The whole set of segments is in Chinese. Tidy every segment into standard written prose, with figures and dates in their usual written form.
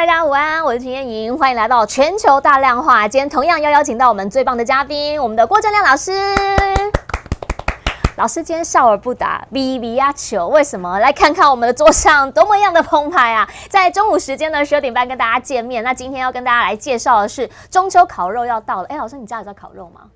大家午安，我是秦燕莹，欢迎来到全球大量化。今天同样要邀请到我们最棒的嘉宾，我们的郭正亮老师。老师今天笑而不答，比比呀球，为什么？来看看我们的桌上多么样的澎湃啊！在中午时间呢，12点半跟大家见面。那今天要跟大家来介绍的是中秋烤肉要到了。老师，你家有在烤肉吗？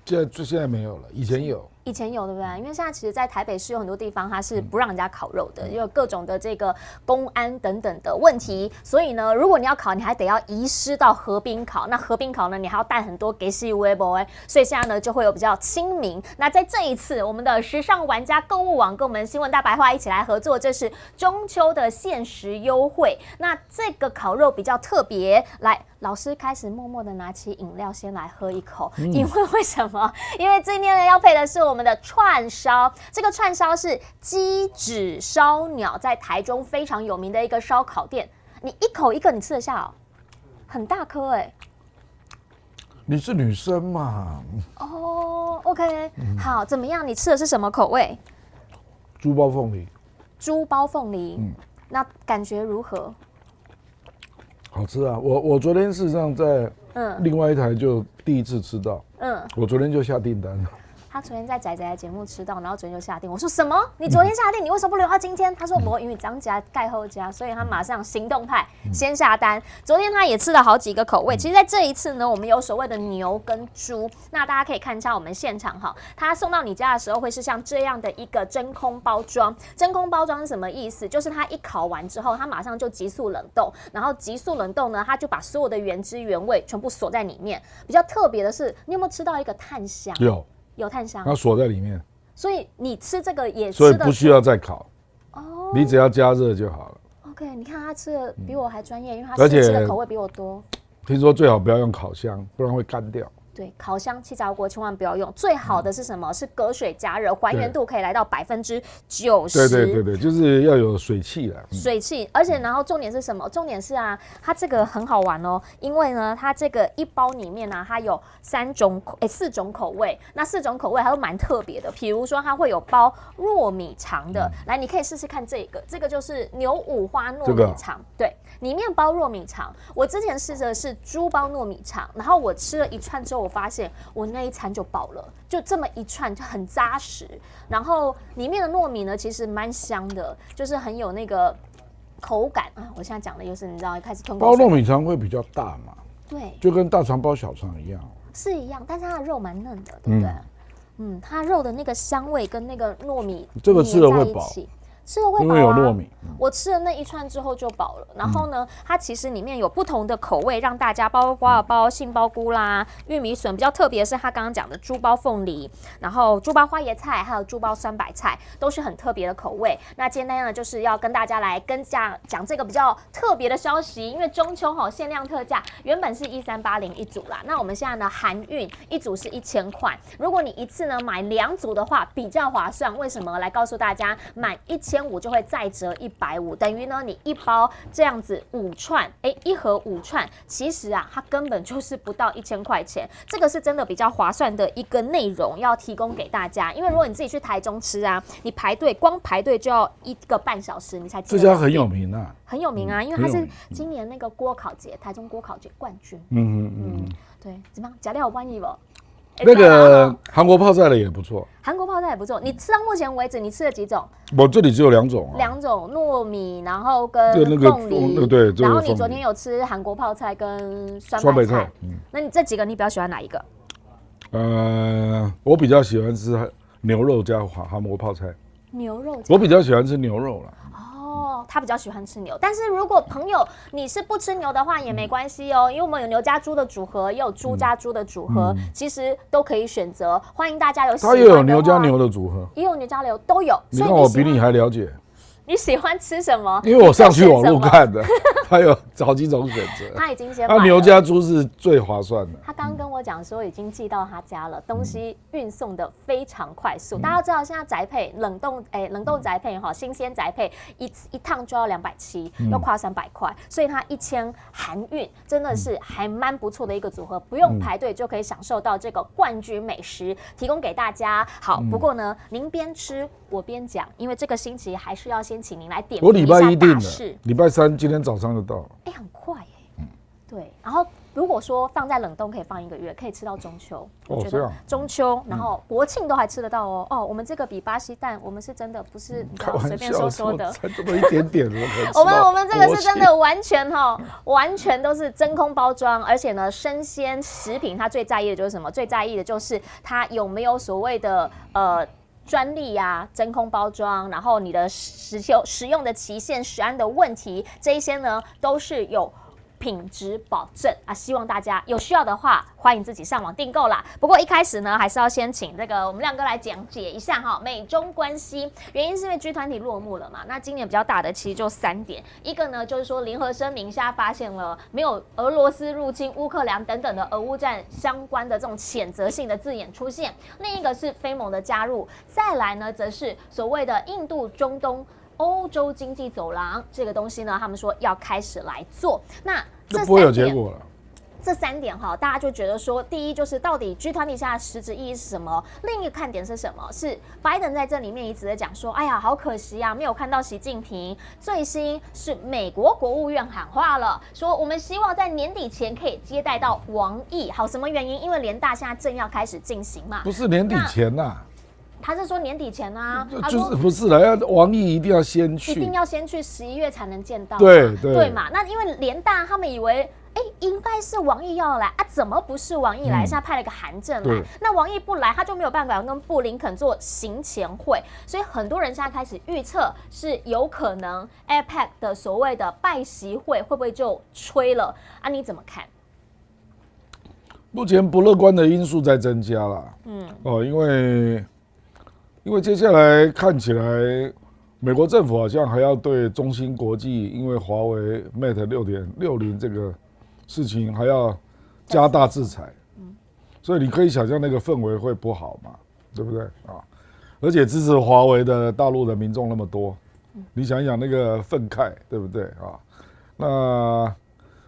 现在没有了，以前有。以前有对不对？因为现在其实，在台北市有很多地方它是不让人家烤肉的，因为各种的这个公安等等的问题。所以呢，如果你要烤，你还得要移师到河滨烤。那河滨烤呢，你还要带很多给西微博哎，所以现在呢就会有比较亲民。那在这一次，我们的时尚玩家购物网跟我们新闻大白话一起来合作，这是中秋的限时优惠。那这个烤肉比较特别，来。老师开始默默的拿起饮料，先来喝一口。因为什么？因为今天呢要配的是我们的串烧。这个串烧是鸡指烧鸟，在台中非常有名的一个烧烤店。你一口一个，你吃得下哦？很大颗哎。你是女生嘛？哦 ，OK， 好，怎么样？你吃的是什么口味？猪包凤梨。猪包凤梨，那感觉如何？好吃啊！我昨天事实上在另外一台就第一次吃到，我昨天就下订单了。他昨天在仔仔的节目吃到，然后昨天就下定。我说什么？你昨天下定，你为什么不留到今天？他说我因为涨价盖后加，所以他马上行动派先下单。昨天他也吃了好几个口味。其实，在这一次呢，我们有所谓的牛跟猪。那大家可以看一下我们现场哈，他送到你家的时候会是像这样的一个真空包装。真空包装是什么意思？就是它一烤完之后，它马上就急速冷冻，然后急速冷冻呢，它就把所有的原汁原味全部锁在里面。比较特别的是，你有没有吃到一个炭香？有炭香，它锁在里面，所以你吃这个也吃所以不需要再烤哦，你只要加热就好了。OK， 你看他吃的比我还专业，因为他吃的口味比我多。听说最好不要用烤箱，不然会干掉。对，烤箱、气炸锅千万不要用。最好的是什么？是隔水加热，还原度可以来到90%。对，就是要有水汽啦。水汽，而且然后重点是什么？重点是啊，它这个很好玩哦，因为呢，它这个一包里面呢，它有4种口味。那4种口味它都蛮特别的，比如说它会有包糯米肠的，来，你可以试试看这个就是牛五花糯米肠，对，里面包糯米肠。我之前试的是猪包糯米肠，然后我吃了一串之后。我发现我那一餐就饱了，就这么一串就很扎实，然后里面的糯米呢，其实蛮香的，就是很有那个口感啊。我现在讲的就是你知道，开始吞口水。包糯米肠会比较大嘛？对，就跟大肠包小肠一样，是一样，但是它的肉蛮嫩的，对不对？它肉的那个香味跟那个糯米这个吃了会饱。吃了会饱啊，因为有糯米。我吃了那一串之后就饱了。然后呢，它其实里面有不同的口味，让大家包括包杏鲍菇啦、玉米笋。比较特别的是，它刚刚讲的猪包凤梨，然后猪包花椰菜，还有猪包酸白菜，都是很特别的口味。那今天呢，就是要跟大家来讲这个比较特别的消息，因为中秋限量特价，原本是1380一组啦。那我们现在呢，含运一组是1000块。如果你一次呢买2组的话，比较划算。为什么？来告诉大家，满1500就会再折150，等于呢你一包这样子5串，一盒5串，其实啊它根本就是不到1000块钱，这个是真的比较划算的一个内容要提供给大家。因为如果你自己去台中吃啊，你光排队就要1个半小时，你才吃。这家很有名啊，很有名啊，因为它是今年那个锅烤节，台中锅烤节冠军。对，怎么样？假料有关系不？那个韩国泡菜的也不错，韩国泡菜也不错。你吃到目前为止，你吃了几种？我这里只有2种啊，2种糯米，然后跟凤梨，对，然后你昨天有吃韩国泡菜跟酸白菜，那你这几个你比较喜欢哪一个？我比较喜欢吃牛肉加韩国泡菜。牛肉，我比较喜欢吃牛肉啦。他比较喜欢吃牛，但是如果朋友你是不吃牛的话也没关系哦，因为我们有牛加猪的组合，也有猪加猪的组合，其实都可以选择。欢迎大家有喜欢的话，它也有牛加牛的组合，也有牛加牛都有。你看我比你还了解。你喜欢吃什么？因为我上去网络看的，它有好几种选择。他已经先买了。牛加猪是最划算的。他刚刚跟我讲说已经寄到他家了，东西运送的非常快速。大家知道现在宅配冷冻宅配新鲜宅配一趟就要270，要跨300块，所以它1000含运真的是还蛮不错的一个组合，不用排队就可以享受到这个冠军美食，提供给大家。好，不过呢，您边吃我边讲，因为这个星期还是要先请您来点评一下大事。我礼拜1定的，礼拜3今天早上就到。很快对，然后如果说放在冷冻可以放1个月，可以吃到中秋。我觉得中秋，然后国庆都还吃得到哦。我们这个比巴西蛋，我们是真的不是随便说的，才这么一点点，我们这个是真的完全都是真空包装，而且呢，生鲜食品它最在意的就是什么？最在意的就是它有没有所谓的专利啊，真空包装，然后你的使用的期限、食安的问题，这一些呢都是有品质保证啊，希望大家有需要的话，欢迎自己上网订购啦。不过一开始呢，还是要先请这个我们亮哥来讲解一下美中关系。原因是因为 G 团体落幕了嘛，那今年比较大的其实就3点，一个呢就是说联合声明下发现了没有俄罗斯入侵乌克兰等等的俄乌战相关的这种谴责性的字眼出现，另一个是非盟的加入，再来呢则是所谓的印度中东欧洲经济走廊这个东西呢，他们说要开始来做。那这不会有结果了。这3点大家就觉得说，第一就是到底 G 团体下的实质意义是什么？另一个看点是什么？是拜登在这里面一直在讲说，哎呀，好可惜啊，没有看到习近平。最新是美国国务院喊话了，说我们希望在年底前可以接待到王毅。好，什么原因？因为联大现在正要开始进行嘛。不是年底前呐。他是说年底前啊，就是不是了，王毅一定要先去，一定要先去，11月才能见到，对嘛？那因为联大他们以为，应该是王毅要来啊，怎么不是王毅来？现在派了一个韩正来，那王毅不来，他就没有办法跟布林肯做行前会，所以很多人现在开始预测是有可能 APEC 的所谓的拜习会会不会就吹了啊？你怎么看？目前不乐观的因素在增加啦，因为接下来看起来，美国政府好像还要对中芯国际，因为华为 Mate 6.60这个事情还要加大制裁，所以你可以想象那个氛围会不好嘛，对不对啊？而且支持华为的大陆的民众那么多，你想一想那个愤慨，对不对啊？那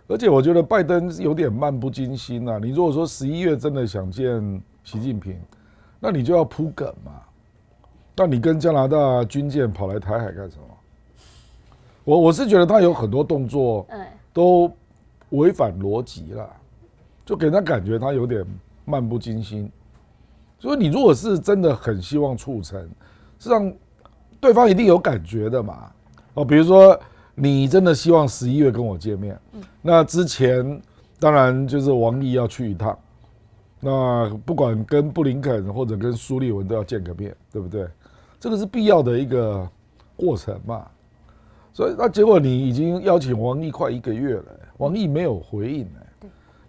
而且我觉得拜登有点漫不经心啊。你如果说11月真的想见习近平，那你就要铺梗嘛。那你跟加拿大军舰跑来台海干什么？我是觉得他有很多动作都违反逻辑啦，就给人家感觉他有点漫不经心。所以你如果是真的很希望促成，实际上对方一定有感觉的嘛。比如说你真的希望11月跟我见面，那之前当然就是王毅要去一趟，那不管跟布林肯或者跟苏利文都要见个面，对不对？这个是必要的一个过程嘛。所以那结果你已经邀请王毅快1个月了，王毅没有回应，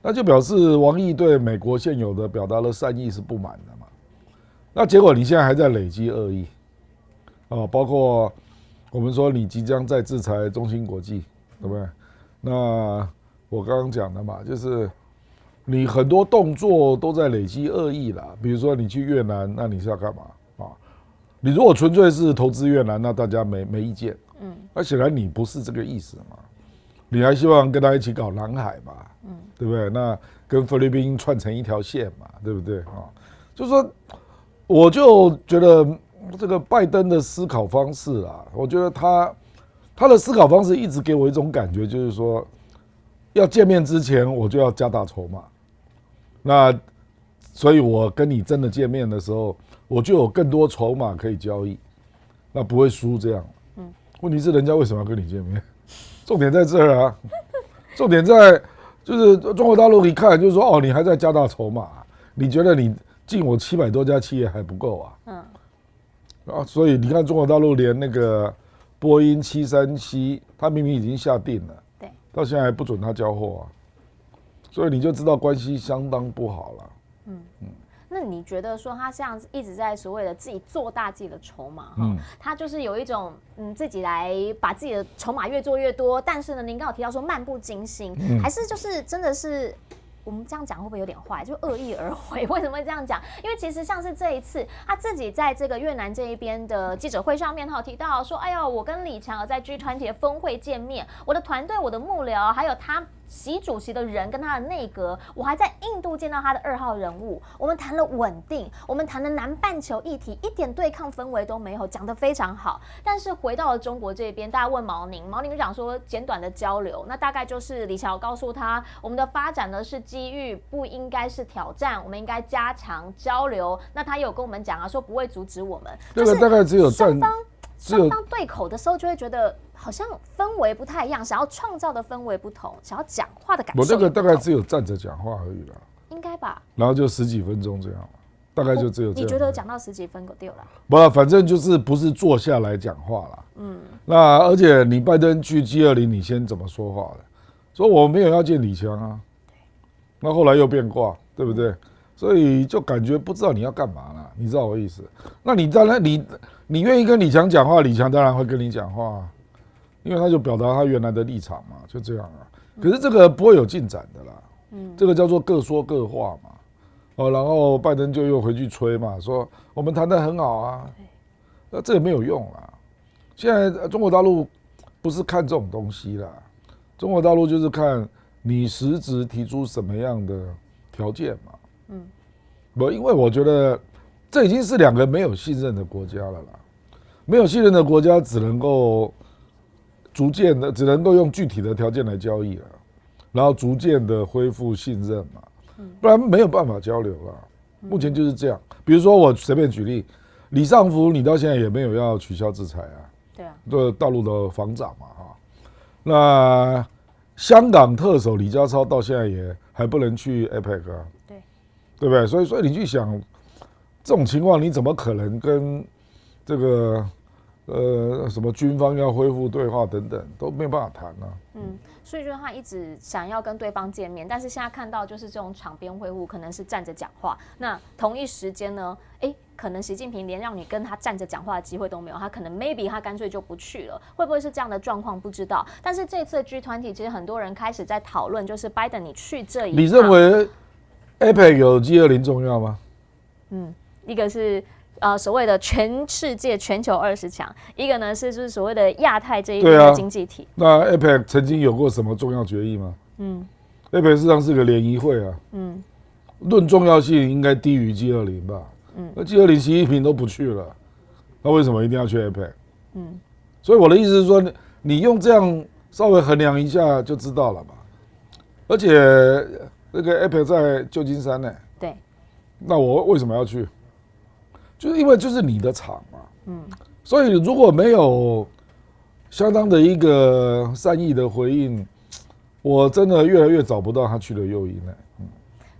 那就表示王毅对美国现有的表达的善意是不满的嘛。那结果你现在还在累积恶意，包括我们说你即将再制裁中芯国际，对不对？那我刚刚讲的嘛，就是你很多动作都在累积恶意啦。比如说你去越南，那你是要干嘛啊？你如果纯粹是投资越南，那大家没意见。那显然你不是这个意思嘛，你还希望跟他一起搞南海嘛，对不对？那跟菲律宾串成一条线嘛，对不对啊？就是说，我就觉得这个拜登的思考方式啊，我觉得他的思考方式一直给我一种感觉，就是说，要见面之前我就要加大筹码，那所以我跟你真的见面的时候，我就有更多筹码可以交易，那不会输这样。问题是人家为什么要跟你见面？重点在这儿啊，重点在就是中国大陆一看就是说，你还在加大筹码，你觉得你进我700多家企业还不够啊？所以你看中国大陆连那个波音737，他明明已经下定了，对，到现在还不准他交货啊，所以你就知道关系相当不好了。那你觉得说他这样子一直在所谓的自己做大自己的筹码，他就是有一种自己来把自己的筹码越做越多，但是呢，您刚刚有提到说漫不经心，还是就是真的是我们这样讲会不会有点坏？就恶意而为？为什么会这样讲？因为其实像是这一次他自己在这个越南这一边的记者会上面，他有提到说，哎呀，我跟李强在 G20 的峰会见面，我的团队、我的幕僚，还有他习主席的人跟他的内阁，我还在印度见到他的2号人物，我们谈了稳定，我们谈了南半球议题，一点对抗氛围都没有，讲得非常好。但是回到了中国这边，大家问毛宁就讲说简短的交流，那大概就是李强告诉他，我们的发展呢是机遇，不应该是挑战，我们应该加强交流。那他也有跟我们讲说不会阻止我们，这个大概只有双方对口的时候，就会觉得好像氛围不太一样，想要创造的氛围不同，想要讲话的感受。我这个大概只有站着讲话而已啦，应该吧？然后就10几分钟这样，大概就只有这样。你觉得讲到10几分够丢了？不，反正就是不是坐下来讲话啦。那而且你拜登去G20，你先怎么说话的？说我没有要见李强啊，那后来又变卦，对不对？所以就感觉不知道你要干嘛啦，你知道我意思？那你当然你愿意跟李强讲话，李强当然会跟你讲话啊，因为他就表达他原来的立场嘛，就这样啊。可是这个不会有进展的啦，这个叫做各说各话嘛。然后拜登就又回去吹嘛，说我们谈得很好啊，那这也没有用啦。现在中国大陆不是看这种东西啦，中国大陆就是看你实质提出什么样的条件嘛。因为我觉得这已经是2个没有信任的国家了啦，没有信任的国家只能够逐渐的，只能够用具体的条件来交易了，然后逐渐的恢复信任嘛，不然没有办法交流了。目前就是这样。比如说我随便举例，李尚福你到现在也没有要取消制裁啊，对啊，对大陆的防长嘛哈。那香港特首李家超到现在也还不能去 APEC 啊。对不对？所以你去想，这种情况你怎么可能跟这个什么军方要恢复对话等等都没有办法谈啊。所以就是他一直想要跟对方见面，但是现在看到就是这种场边会晤可能是站着讲话，那同一时间呢，可能习近平连让你跟他站着讲话的机会都没有，他可能 maybe 他干脆就不去了，会不会是这样的状况不知道。但是这次的 G20 其实很多人开始在讨论，就是拜登你去这一趟，你认为 APEC 有 G20 重要吗？一个是所谓的全世界全球20强，一个呢是就是所谓的亚太这一边的经济体。那 APEC 曾经有过什么重要决议吗？APEC 事实上是个联谊会啊，论重要性应该低于 G20 吧。那 G20 习近平都不去了，那为什么一定要去 APEC？所以我的意思是说，你用这样稍微衡量一下就知道了嘛。而且那个 APEC 在旧金山呢，对，那我为什么要去？就是因为就是你的场嘛，所以如果没有相当的一个善意的回应，我真的越来越找不到他去的诱因了。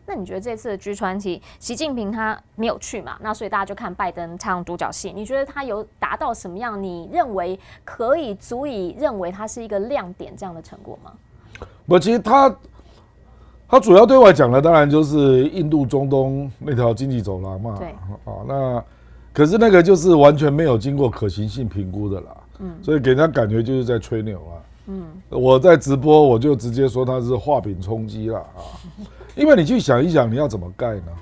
那你觉得这次的 G20，习近平他没有去嘛？那所以大家就看拜登唱独角戏。你觉得他有达到什么样？你认为可以足以认为他是一个亮点这样的成果吗？其实他主要对外讲的当然就是印度中东那条经济走廊嘛。对。那可是那个就是完全没有经过可行性评估的啦。所以给人家感觉就是在吹牛啦。我在直播我就直接说他是画饼充饥啦啊。因为你去想一想，你要怎么盖呢？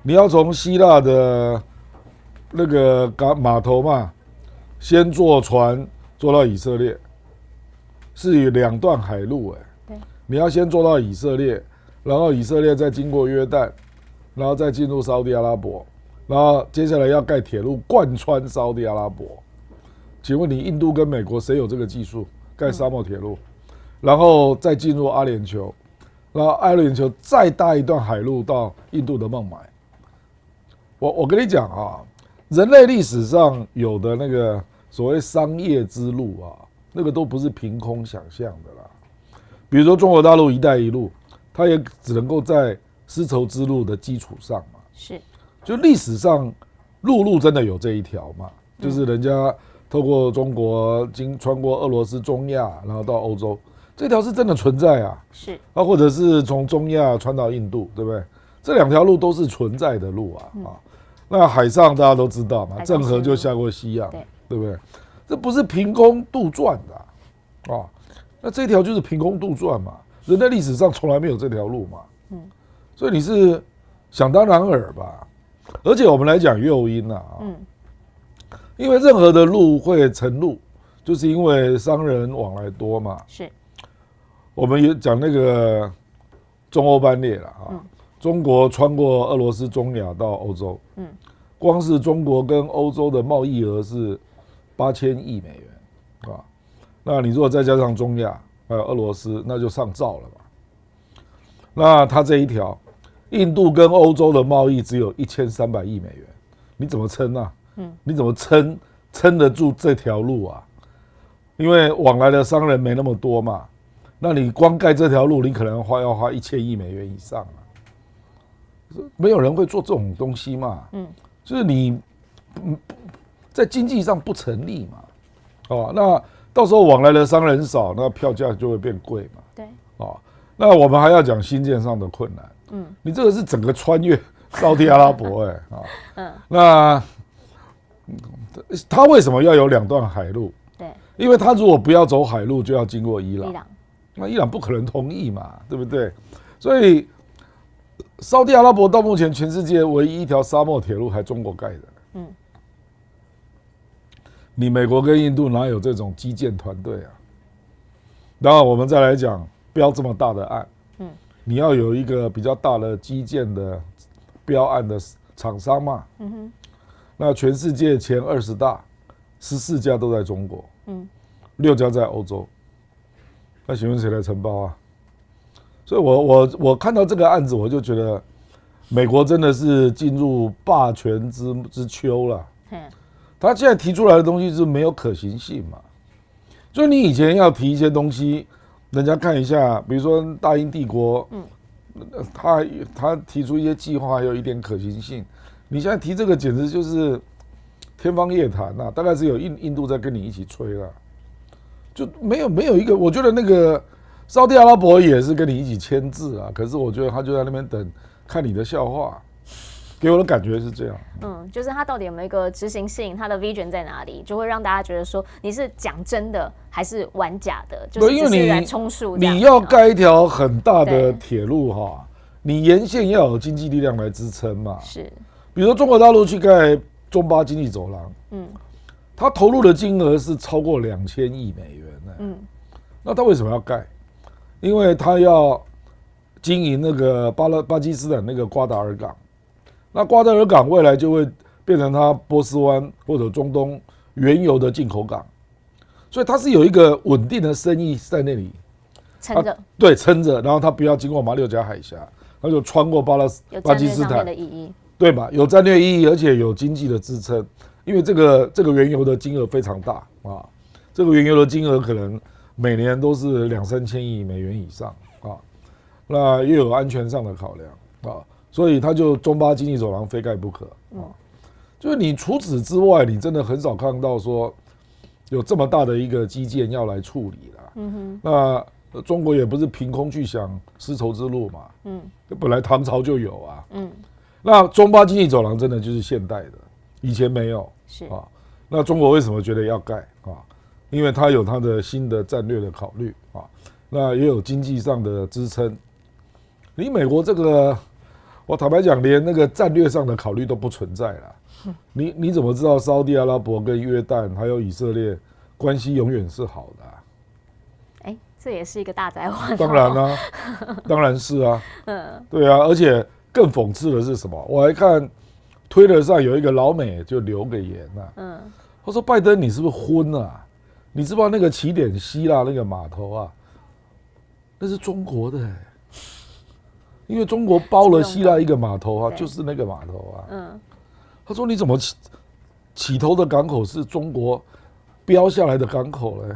你要从希腊的那个码头嘛，先坐船坐到以色列，是有2段海路对，你要先坐到以色列，然后以色列再经过约旦，然后再进入沙特阿拉伯，然后接下来要盖铁路贯穿沙特阿拉伯。请问你印度跟美国谁有这个技术盖沙漠铁路？然后再进入阿联酋。然后阿联酋再搭一段海路到印度的孟买。我跟你讲啊，人类历史上有的那个所谓商业之路啊，那个都不是凭空想象的啦。比如说中国大陆“一带一路”，它也只能够在丝绸之路的基础上嘛。是。就历史上陆路真的有这一条嘛？就是人家透过中国穿过俄罗斯、中亚，然后到欧洲。这条是真的存在啊，是或者是从中亚穿到印度，对不对？这2条路都是存在的路啊。那海上大家都知道嘛，郑和就下过西洋，对不对？这不是凭空杜撰的啊。那这条就是凭空杜撰嘛，人类历史上从来没有这条路嘛。所以你是想当然尔吧？而且我们来讲诱因啊，因为任何的路会成路，就是因为商人往来多嘛。是。我们也讲那个中欧班列了啊，中国穿过俄罗斯、中亚到欧洲，光是中国跟欧洲的贸易额是8000亿美元啊。那你如果再加上中亚还有俄罗斯，那就上兆了嘛。那它这一条，印度跟欧洲的贸易只有1300亿美元，你怎么撑啊？你怎么撑得住这条路啊？因为往来的商人没那么多嘛，那你光盖这条路，你可能要花1000亿美元以上啊。没有人会做这种东西嘛，就是你在经济上不成立嘛，哦，那到时候往来的商人少，那票价就会变贵嘛，对，哦，那我们还要讲新建上的困难，你这个是整个穿越沙特阿拉伯那他为什么要有2段海路？对，因为他如果不要走海路，就要经过伊朗，那伊朗不可能同意嘛，对不对？所以沙特阿拉伯到目前全世界唯一一条沙漠铁路还中国盖的，你美国跟印度哪有这种基建团队啊？然后我们再来讲标这么大的案，你要有一个比较大的基建的标案的厂商嘛，那全世界前20大，14家都在中国，6家在欧洲，那请问谁来承包啊？所以我看到这个案子，我就觉得美国真的是进入霸权之秋了。他现在提出来的东西是没有可行性嘛？就你以前要提一些东西，人家看一下，比如说大英帝国，他提出一些计划，还有一点可行性。你现在提这个简直就是天方夜谭呐！大概是有印度在跟你一起吹了，就没有一个，我觉得那个沙特阿拉伯也是跟你一起签字啊，可是我觉得他就在那边等看你的笑话。给我的感觉是这样，就是他到底有没有一个执行性，他的 vision 在哪里，就会让大家觉得说你是讲真的还是玩假的，就是只是来充数。你要盖一条很大的铁路哈，你沿线要有经济力量来支撑嘛。是，比如说中国大陆去盖中巴经济走廊，他投入的金额是超过2000亿美元呢。那他为什么要盖？因为他要经营那个巴基斯坦那个瓜达尔港。那瓜达尔港未来就会变成它波斯湾或者中东原油的进口港，所以它是有一个稳定的生意在那里撑着，对，撑着，然后它不要经过马六甲海峡，它就穿过巴基斯坦，的意义，对吧？有战略意义，而且有经济的支撑，因为这个原油的金额非常大啊，这个原油的金额可能每年都是2-3千亿美元以上啊，那又有安全上的考量啊。所以他就中巴经济走廊非盖不可啊！就是你除此之外，你真的很少看到说有这么大的一个基建要来处理了。那中国也不是凭空去想丝绸之路嘛，本来唐朝就有啊。那中巴经济走廊真的就是现代的，以前没有啊。那中国为什么觉得要盖啊？因为它有它的新的战略的考虑啊，那也有经济上的支撑。你美国这个。我坦白讲，连那个战略上的考虑都不存在了。你怎么知道沙特阿拉伯跟约旦还有以色列关系永远是好的？这也是一个大灾患。当然啊，当然是啊。对啊，而且更讽刺的是什么？我还看推特上有一个老美就留个言他说拜登你是不是昏啊？你知不知道那个起点希腊那个码头啊，那是中国的因为中国包了希腊一个码头就是那个码头他说你怎么起头的港口是中国标下来的港口嘞？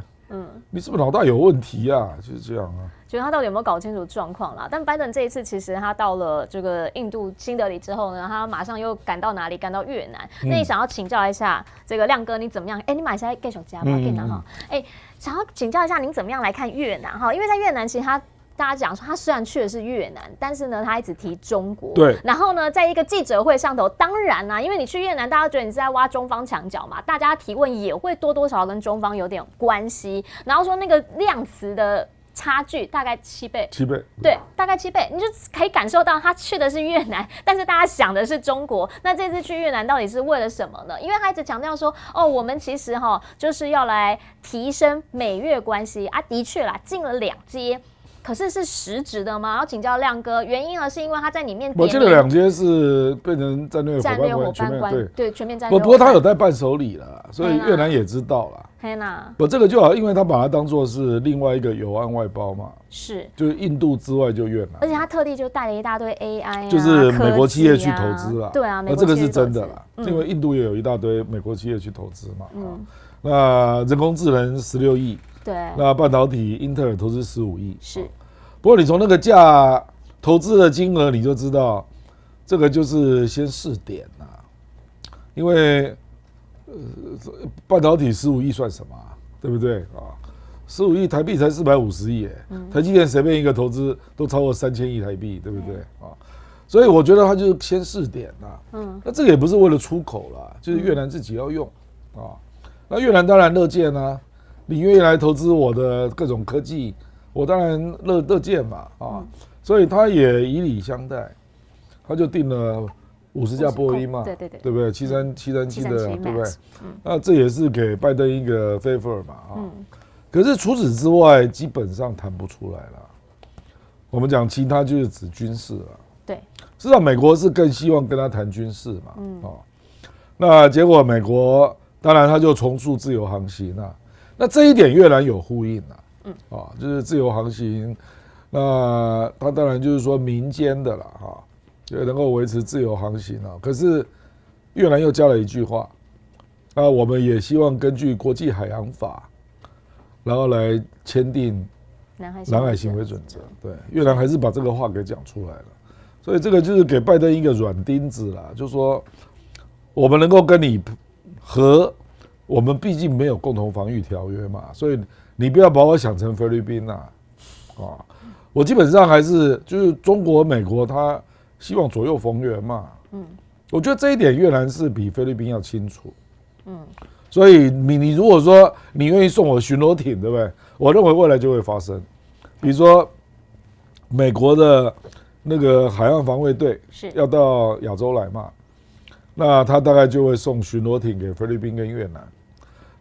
你是不是脑袋有问题啊？就是这样啊。觉得他到底有没有搞清楚状况啦？但拜登这一次其实他到了这个印度新德里之后呢，他马上又赶到哪里？赶到越南。那你想要请教一下这个亮哥，你怎么样？你马上继续加吧，越南哈。想要请教一下您怎么样来看越南哈？因为在越南其实大家讲说，他虽然去的是越南，但是呢，他一直提中国。对。然后呢，在一个记者会上头，当然啦，因为你去越南，大家觉得你是在挖中方墙角嘛，大家提问也会多多少少跟中方有点关系。然后说那个量词的差距大概7倍，7倍，对，大概7倍，你就可以感受到他去的是越南，但是大家想的是中国。那这次去越南到底是为了什么呢？因为他一直强调说，我们其实就是要来提升美越关系啊，的确啦，进了2阶。可是是实质的吗？要请教亮哥，原因呢是因为他在里面我记得2阶是变成战略伙伴关，对全面战略。不过他有带伴手礼了，所以越南也知道了。嘿呐，不，这个就好，因为他把它当作是另外一个友岸外包嘛，是，就是印度之外就越南，而且他特地就带了一大堆 AI，就是美国企业去投资啊，对啊，那这个是真的啦，因为印度也有一大堆美国企业去投资嘛，那人工智能16亿，对，那半导体英特尔投资15亿，是。不过你从那个投资的金额你就知道，这个就是先试点啦，因为半导体15亿算什么啊，对不对啊？15亿台币才450亿，台积电随便一个投资都超过3000亿台币，对不对啊？所以我觉得他就是先试点啦，那这个也不是为了出口啦，就是越南自己要用啊。那越南当然乐见啊，你愿意来投资我的各种科技。我当然乐见嘛啊，所以他也以礼相待，他就订了50架波音嘛，对不对？737的，对不对？那这也是给拜登一个 favor 嘛啊。可是除此之外，基本上谈不出来了。我们讲其他就是指军事了，对，事实上美国是更希望跟他谈军事嘛，那结果美国当然他就重塑自由航行啊，那这一点越南有呼应啊。就是自由航行，那它当然就是说民间的了哈，也能够维持自由航行啊。可是越南又加了一句话，我们也希望根据国际海洋法，然后来签订南海行为准则。对，越南还是把这个话给讲出来了，所以这个就是给拜登一个软钉子啦，就是说我们能够跟你和我们毕竟没有共同防御条约嘛，所以。你不要把我想成菲律宾呐，我基本上还是就是中国、美国，他希望左右逢源嘛，我觉得这一点越南是比菲律宾要清楚，所以你如果说你愿意送我巡逻艇，对不对？我认为未来就会发生，比如说美国的那个海岸防卫队要到亚洲来嘛，那他大概就会送巡逻艇给菲律宾跟越南。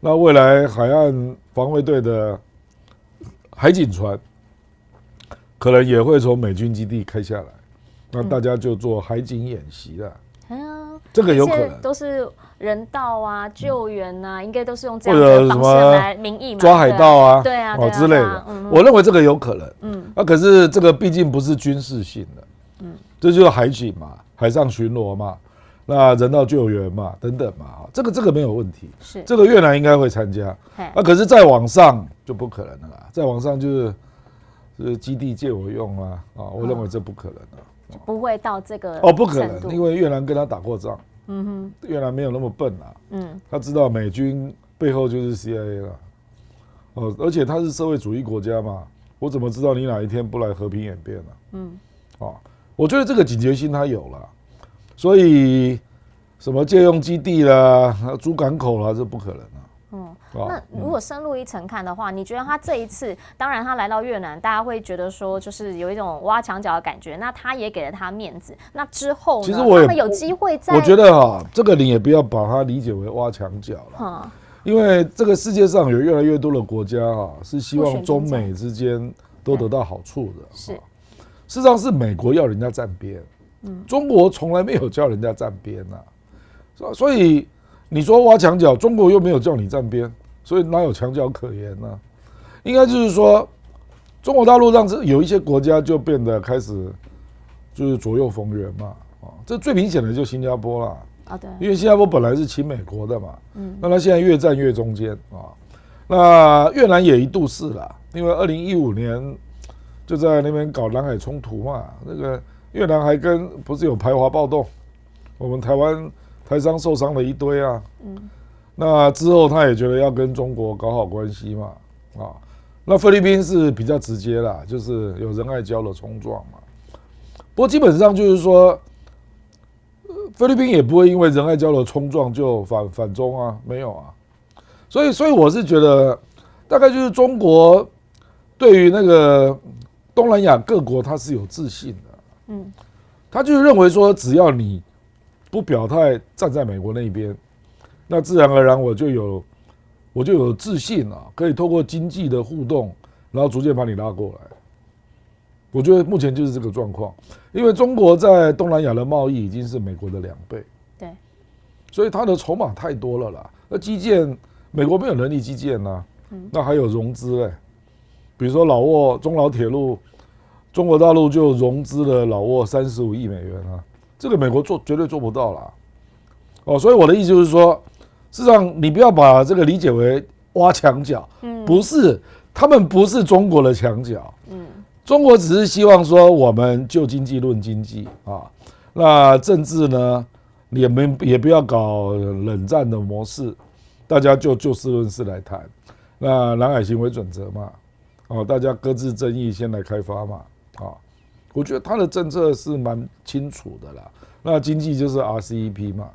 那未来海岸防卫队的海警船可能也会从美军基地开下来，那大家就做海警演习了。这个有可能都是人道啊、救援啊，应该都是用这样的方式来名义嘛，抓海盗啊，对啊之类的。我认为这个有可能。那可是这个毕竟不是军事性的，这就是海警嘛，海上巡逻嘛。那人道救援嘛，等等嘛，这个没有问题。是这个越南应该会参加，可是再往上就不可能了啦。再往上就是基地借我用啊，我认为这不可能的，不会到这个不可能，因为越南跟他打过仗，越南没有那么笨啊，他知道美军背后就是 CIA 了，而且他是社会主义国家嘛，我怎么知道你哪一天不来和平演变呢？我觉得这个警觉心他有了。所以，什么借用基地啦、租港口啦，这不可能啊。那如果深入一层看的话，你觉得他这一次，当然他来到越南，大家会觉得说，就是有一种挖墙脚的感觉。那他也给了他面子。那之后呢，其实他们有机会在。我觉得这个你也不要把它理解为挖墙脚了，因为这个世界上有越来越多的国家是希望中美之间都得到好处的。是，事实上是美国要人家站边。中国从来没有叫人家站边呐，所以你说挖墙脚，中国又没有叫你站边，所以哪有墙脚可言呢？应该就是说，中国大陆让有一些国家就变得开始就是左右逢源嘛，这最明显的就新加坡啦，对，因为新加坡本来是亲美国的嘛，那他现在越站越中间啊，那越南也一度是啦，因为2015年就在那边搞南海冲突嘛，那个。越南还不是有排华暴动，我们台商受伤了一堆啊。那之后他也觉得要跟中国搞好关系嘛，那菲律宾是比较直接啦，就是有仁爱礁的冲撞嘛。不过基本上就是说，菲律宾也不会因为仁爱礁的冲撞就反中啊，没有啊。所以我是觉得，大概就是中国对于那个东南亚各国，他是有自信的。他就是认为说，只要你不表态站在美国那边，那自然而然我就有自信可以透过经济的互动，然后逐渐把你拉过来。我觉得目前就是这个状况，因为中国在东南亚的贸易已经是美国的2倍，对，所以它的筹码太多了啦。那基建，美国没有能力基建啊，那还有融资哎，比如说老挝中老铁路，中国大陆就融资了老挝35亿美元啊，这个美国绝对做不到啦。哦，所以我的意思就是说，事实上你不要把这个理解为挖墙脚，不是，他们不是中国的墙角，中国只是希望说我们就经济论经济啊，那政治呢，也不要搞冷战的模式，大家就事论事来谈，那南海行为准则嘛，哦，大家各自争议先来开发嘛，啊，我觉得他的政策是蛮清楚的啦。那经济就是 RCEP 嘛，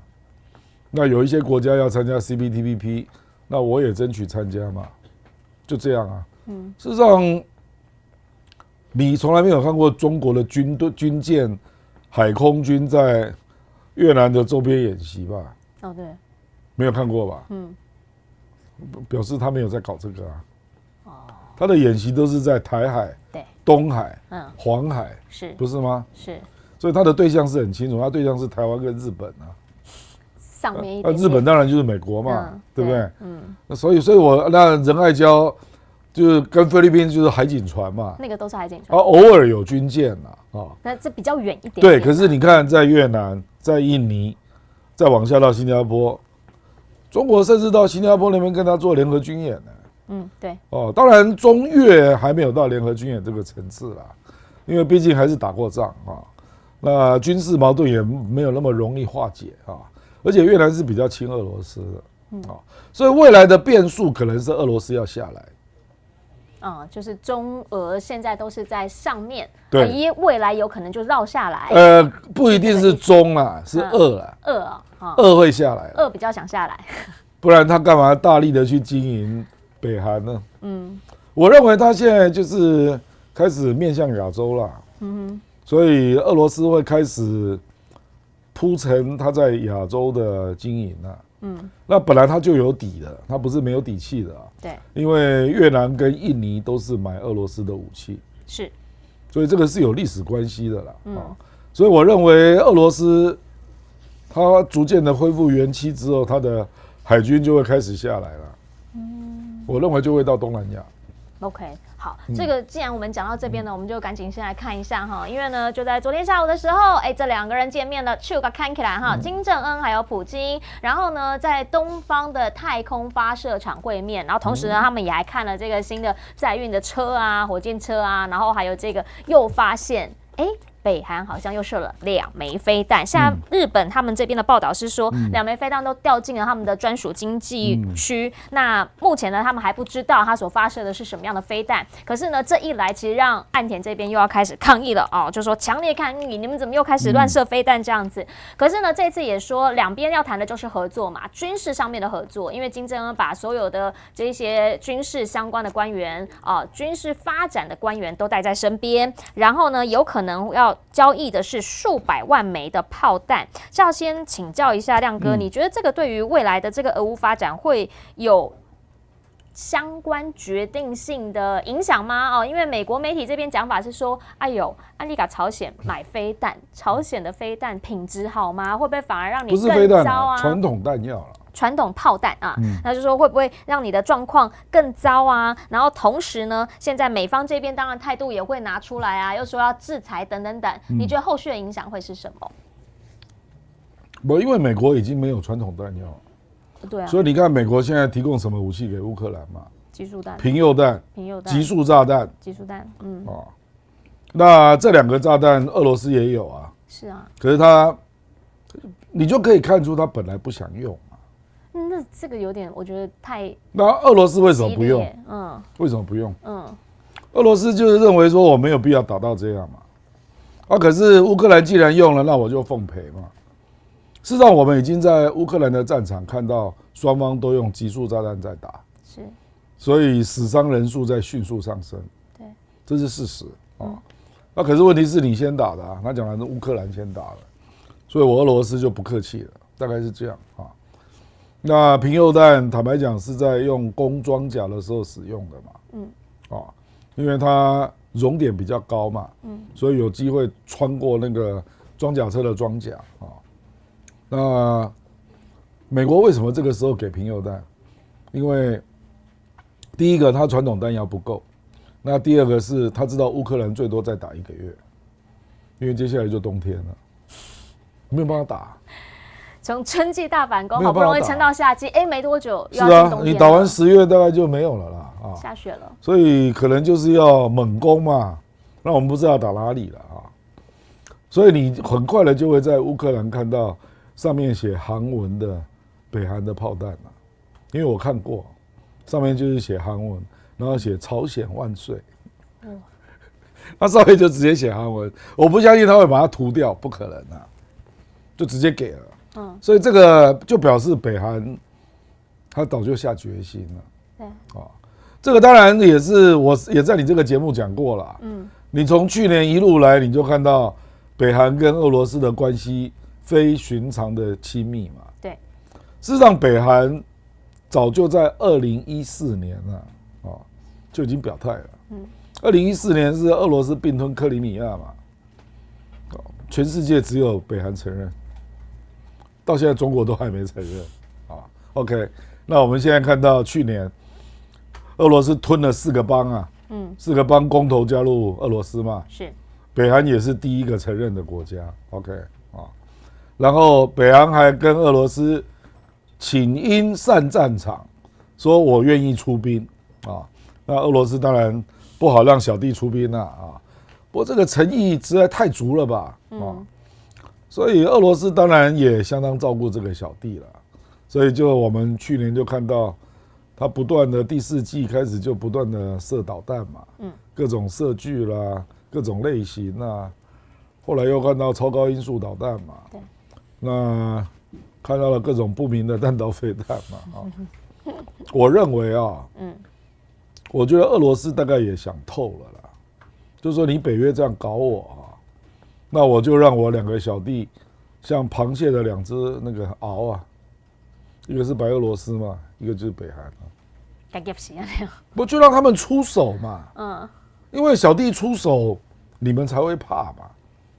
那有一些国家要参加 CPTPP， 那我也争取参加嘛，就这样啊。事实上，你从来没有看过中国的军舰、海空军在越南的周边演习吧？哦，对，没有看过吧？表示他没有在搞这个啊。他的演习都是在台海、对，东海、黄海，是不是吗？是，所以他的对象是很清楚，他对象是台湾跟日本啊。上面一点点，日本当然就是美国嘛，对不对？对，所以我那仁爱礁就是跟菲律宾就是海警船嘛，那个都是海警船，偶尔有军舰啊，那这比较远一点。对，可是你看，在越南、在印尼，再往下到新加坡，中国甚至到新加坡那边跟他做联合军演呢。对。哦，当然中越还没有到联合军演这个层次啦，因为毕竟还是打过仗啊，那军事矛盾也没有那么容易化解啊。而且越南是比较亲俄罗斯的，所以未来的变数可能是俄罗斯要下来。就是中俄现在都是在上面，对，未来有可能就绕下来。不一定是中啦，是俄啦，俄会下来，俄比较想下来，不然他干嘛大力的去经营北韩呢？我认为他现在就是开始面向亚洲啦，所以俄罗斯会开始铺陈他在亚洲的经营啊，那本来他就有底的，他不是没有底气的啊。对，因为越南跟印尼都是买俄罗斯的武器，是，所以这个是有历史关系的啦。所以我认为俄罗斯它逐渐的恢复元气之后，它的海军就会开始下来了。我认为就会到东南亚。OK， 好，这个既然我们讲到这边呢，我们就赶紧先来看一下哈，因为呢，就在昨天下午的时候，这2个人见面了，去个看起来哈，金正恩还有普京，然后呢，在东方的太空发射场会面，然后同时呢，他们也还看了这个新的载运的车啊，火箭车啊，然后还有这个又发现，北韩好像又射了2枚飞弹，现在日本他们这边的报道是说，2枚飞弹都掉进了他们的专属经济区。那目前呢，他们还不知道他所发射的是什么样的飞弹。可是呢，这一来，其实让岸田这边又要开始抗议了就说强烈抗议，你们怎么又开始乱射飞弹这样子？可是呢，这次也说两边要谈的就是合作嘛，军事上面的合作，因为金正恩把所有的这些军事相关的官员军事发展的官员都带在身边，然后呢，有可能要交易的是数百万枚的炮弹。要先请教一下亮哥，你觉得这个对于未来的这个俄乌发展会有相关决定性的影响吗？因为美国媒体这边讲法是说，哎呦，安利给朝鲜买飞弹，朝鲜的飞弹品质好吗？会不会反而让你更糟啊？传统弹药了。传统炮弹啊，那就说会不会让你的状况更糟啊？然后同时呢，现在美方这边当然态度也会拿出来啊，又说要制裁等等等。你觉得后续的影响会是什么？因为美国已经没有传统弹药了，对啊，所以你看美国现在提供什么武器给乌克兰嘛？集束弹、平铀弹、集束炸弹、集束弹，那这2个炸弹俄罗斯也有啊，是啊，可是你就可以看出他本来不想用。那这个有点，我觉得太……那俄罗斯为什么不用？为什么不用？俄罗斯就是认为说我没有必要打到这样嘛。可是乌克兰既然用了，那我就奉陪嘛。事实上，我们已经在乌克兰的战场看到双方都用集束炸弹在打，是，所以死伤人数在迅速上升。对，这是事实那可是问题是你先打的啊，他讲的是乌克兰先打的，所以我俄罗斯就不客气了，大概是这样那平铀弹坦白讲是在用攻装甲的时候使用的嘛，因为它熔点比较高嘛，所以有机会穿过那个装甲车的装甲啊。那美国为什么这个时候给贫铀弹？因为第一个，它传统弹药不够；那第二个是他知道乌克兰最多再打1个月，因为接下来就冬天了，没有办法打。从春季大反攻，好不容易撑到夏季，没多久又要进冬天了。你打完10月大概就没有了啦，下雪了。所以可能就是要猛攻嘛，那我们不知道打哪里了啊。所以你很快的就会在乌克兰看到上面写韩文的北韩的炮弹了，因为我看过，上面就是写韩文，然后写朝鲜万岁。那上面就直接写韩文，我不相信他会把它涂掉，不可能啊，就直接给了。所以这个就表示北韩他早就下决心了。对，这个当然也是我也在你这个节目讲过了。你从去年一路来，你就看到北韩跟俄罗斯的关系非寻常的亲密嘛。对，事实上北韩早就在2014年就已经表态了。2014年是俄罗斯并吞克里米亚嘛，全世界只有北韩承认。到现在中国都还没承认OK， 那我们现在看到去年俄罗斯吞了4个邦4个邦公投加入俄罗斯嘛，是北韩也是第一个承认的国家 OK 然后北韩还跟俄罗斯请缨上战场，说我愿意出兵那俄罗斯当然不好让小弟出兵不过这个诚意实在太足了吧所以俄罗斯当然也相当照顾这个小弟了，所以就我们去年就看到他不断的第4季开始就不断的射导弹嘛，各种射距啦，各种类型啦，后来又看到超高音速导弹嘛，那看到了各种不明的弹道飞弹嘛我认为我觉得俄罗斯大概也想透了啦，就是说你北约这样搞我那我就让我2个小弟像螃蟹的2只那个鳌一个是白俄罗斯嘛，一个就是北韩不就让他们出手嘛，因为小弟出手你们才会怕嘛，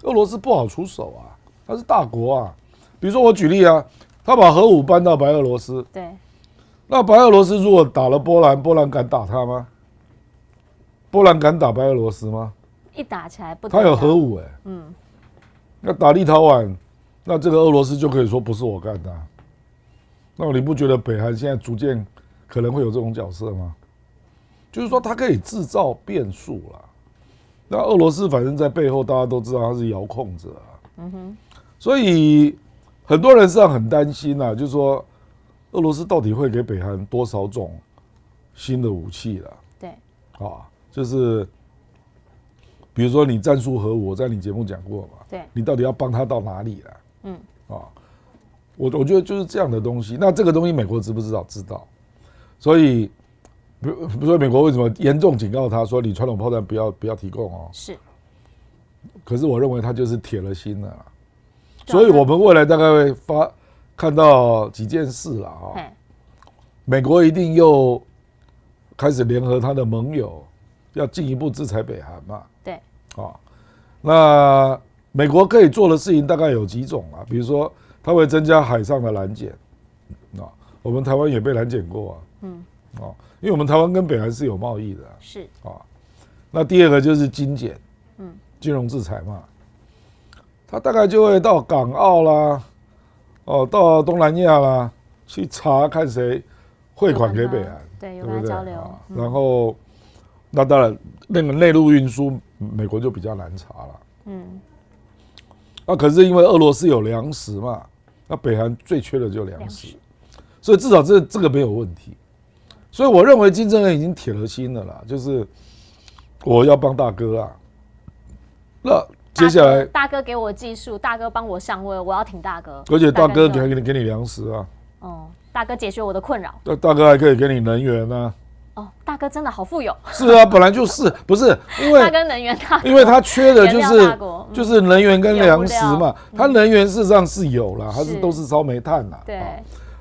俄罗斯不好出手他是大国比如说我举例他把核武搬到白俄罗斯，对，那白俄罗斯如果打了波兰，波兰敢打他吗？波兰敢打白俄罗斯吗？一打起来不，他有核武那打立陶宛，那这个俄罗斯就可以说不是我干的那你不觉得北韩现在逐渐可能会有这种角色吗？就是说他可以制造变数啦。那俄罗斯反正在背后大家都知道他是遥控者所以很多人实际上很担心就是说俄罗斯到底会给北韩多少种新的武器啦？对，就是比如说你战术核武，我在你节目讲过嘛，对，你到底要帮他到哪里啦？我觉得就是这样的东西。那这个东西美国知不知道？知道。所以，比如说美国为什么严重警告他说你传统炮弹不要提供是。可是我认为他就是铁了心了啦。所以我们未来大概会看到几件事啦美国一定又开始联合他的盟友，要进一步制裁北韩嘛。对。那美国可以做的事情大概有几种比如说它会增加海上的拦检我们台湾也被拦检过因为我们台湾跟北韩是有贸易的是那第二个就是金检金融制裁嘛，它大概就会到港澳啦到东南亚啦去查看谁汇款给北韩，对，有来交流然后那当然那个内陆运输美国就比较难查了那可是因为俄罗斯有粮食嘛，那北韩最缺的就是粮食，所以至少这个没有问题。所以我认为金正恩已经铁了心了啦，就是我要帮大哥啦。那接下来大哥给我技术，大哥帮我上位，我要挺大哥。而且大哥给你粮食大哥解决我的困扰。大哥还可以给你能源大哥真的好富有。是本来就是不是因为大哥能源大国，因为他缺的就是能源跟粮食嘛。他能源事实上是有啦，他都是烧煤炭啦。对，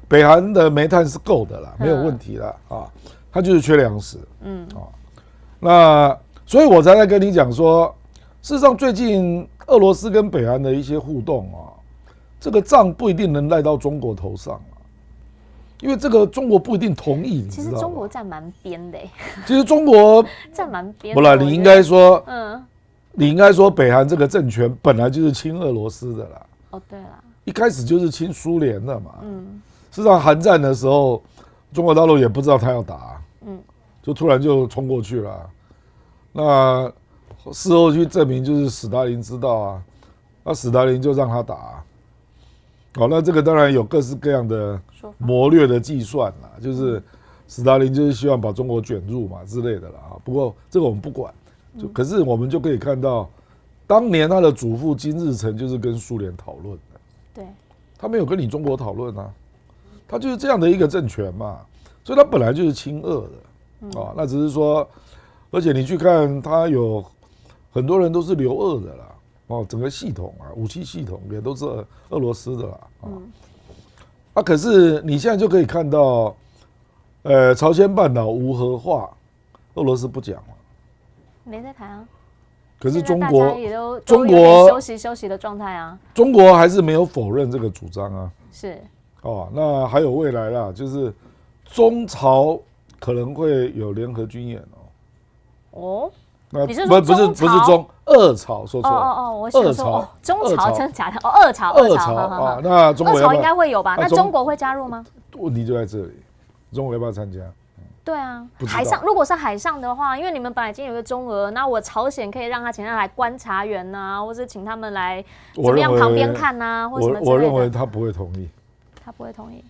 北韩的煤炭是够的啦，没有问题啦他就是缺粮食。那所以我才在跟你讲说，事实上最近俄罗斯跟北韩的一些互动啊，这个账不一定能赖到中国头上啊，因为这个中国不一定同意，你知道吗？其实中国站蛮边的，其实中国站蛮边。不然，你应该说，你应该说北韩这个政权本来就是亲俄罗斯的啦。哦，对啦，一开始就是亲苏联的嘛。事实上，韩战的时候，中国大陆也不知道他要打，就突然就冲过去了。那事后去证明，就是史达林知道啊，那史达林就让他打啊。好，那这个当然有各式各样的谋略的计算啦，就是史达林就是希望把中国卷入嘛之类的啦。不过这个我们不管，可是我们就可以看到，当年他的祖父金日成就是跟苏联讨论的，对，他没有跟你中国讨论啊，他就是这样的一个政权嘛，所以他本来就是亲俄的啊。那只是说，而且你去看，他有很多人都是留俄的啦。哦，整个系统啊，武器系统也都是俄罗斯的啦。可是你现在就可以看到，朝鲜半岛无核化，俄罗斯不讲了，没在谈啊。可是中国休息的状态啊。中国还是没有否认这个主张啊。是。哦，那还有未来啦，就是中朝可能会有联合军演哦。哦。那你是说不是俄朝，说错了。我想说中朝真的假的？俄朝啊，那中国俄朝应该会有吧？那中国会加入吗？问题就在这里，中国要不要参加？对啊，海上如果是海上的话，因为你们本来已经有一个中俄，那我朝鲜可以让他请他来观察员呐，或是请他们来怎么样旁边看呐，或什么之类的。我认为他不会同意。他不会同意。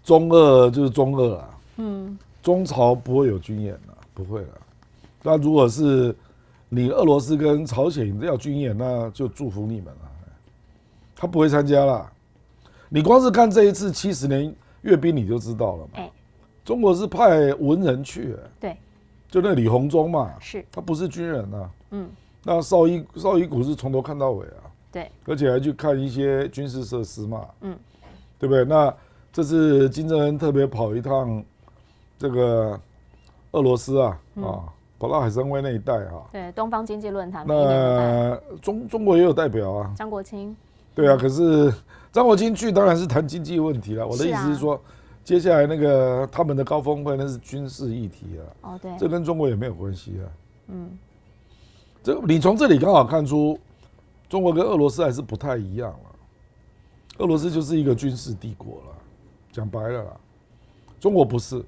中俄就是中俄啦，中朝不会有军演啦，不会啦。那如果是你俄罗斯跟朝鲜要军演，那就祝福你们了。他不会参加啦。你光是看这一次70年阅兵，你就知道了嘛。中国是派文人去，对，就那李鸿忠嘛，是，他不是军人啊。那绍伊古是从头看到尾啊。对，而且还去看一些军事设施嘛。对不对？那这次金正恩特别跑一趟这个俄罗斯啊，跑到海参崴那一带啊。对，东方经济论坛。那中国也有代表啊，张国清。对啊，可是张国清去当然是谈经济问题了。我的意思是说，接下来那个他们的高峰会那是军事议题啊。哦，对，这跟中国也没有关系啊。这你从这里刚好看出，中国跟俄罗斯还是不太一样了。俄罗斯就是一个军事帝国了，讲白了啦。中国不是。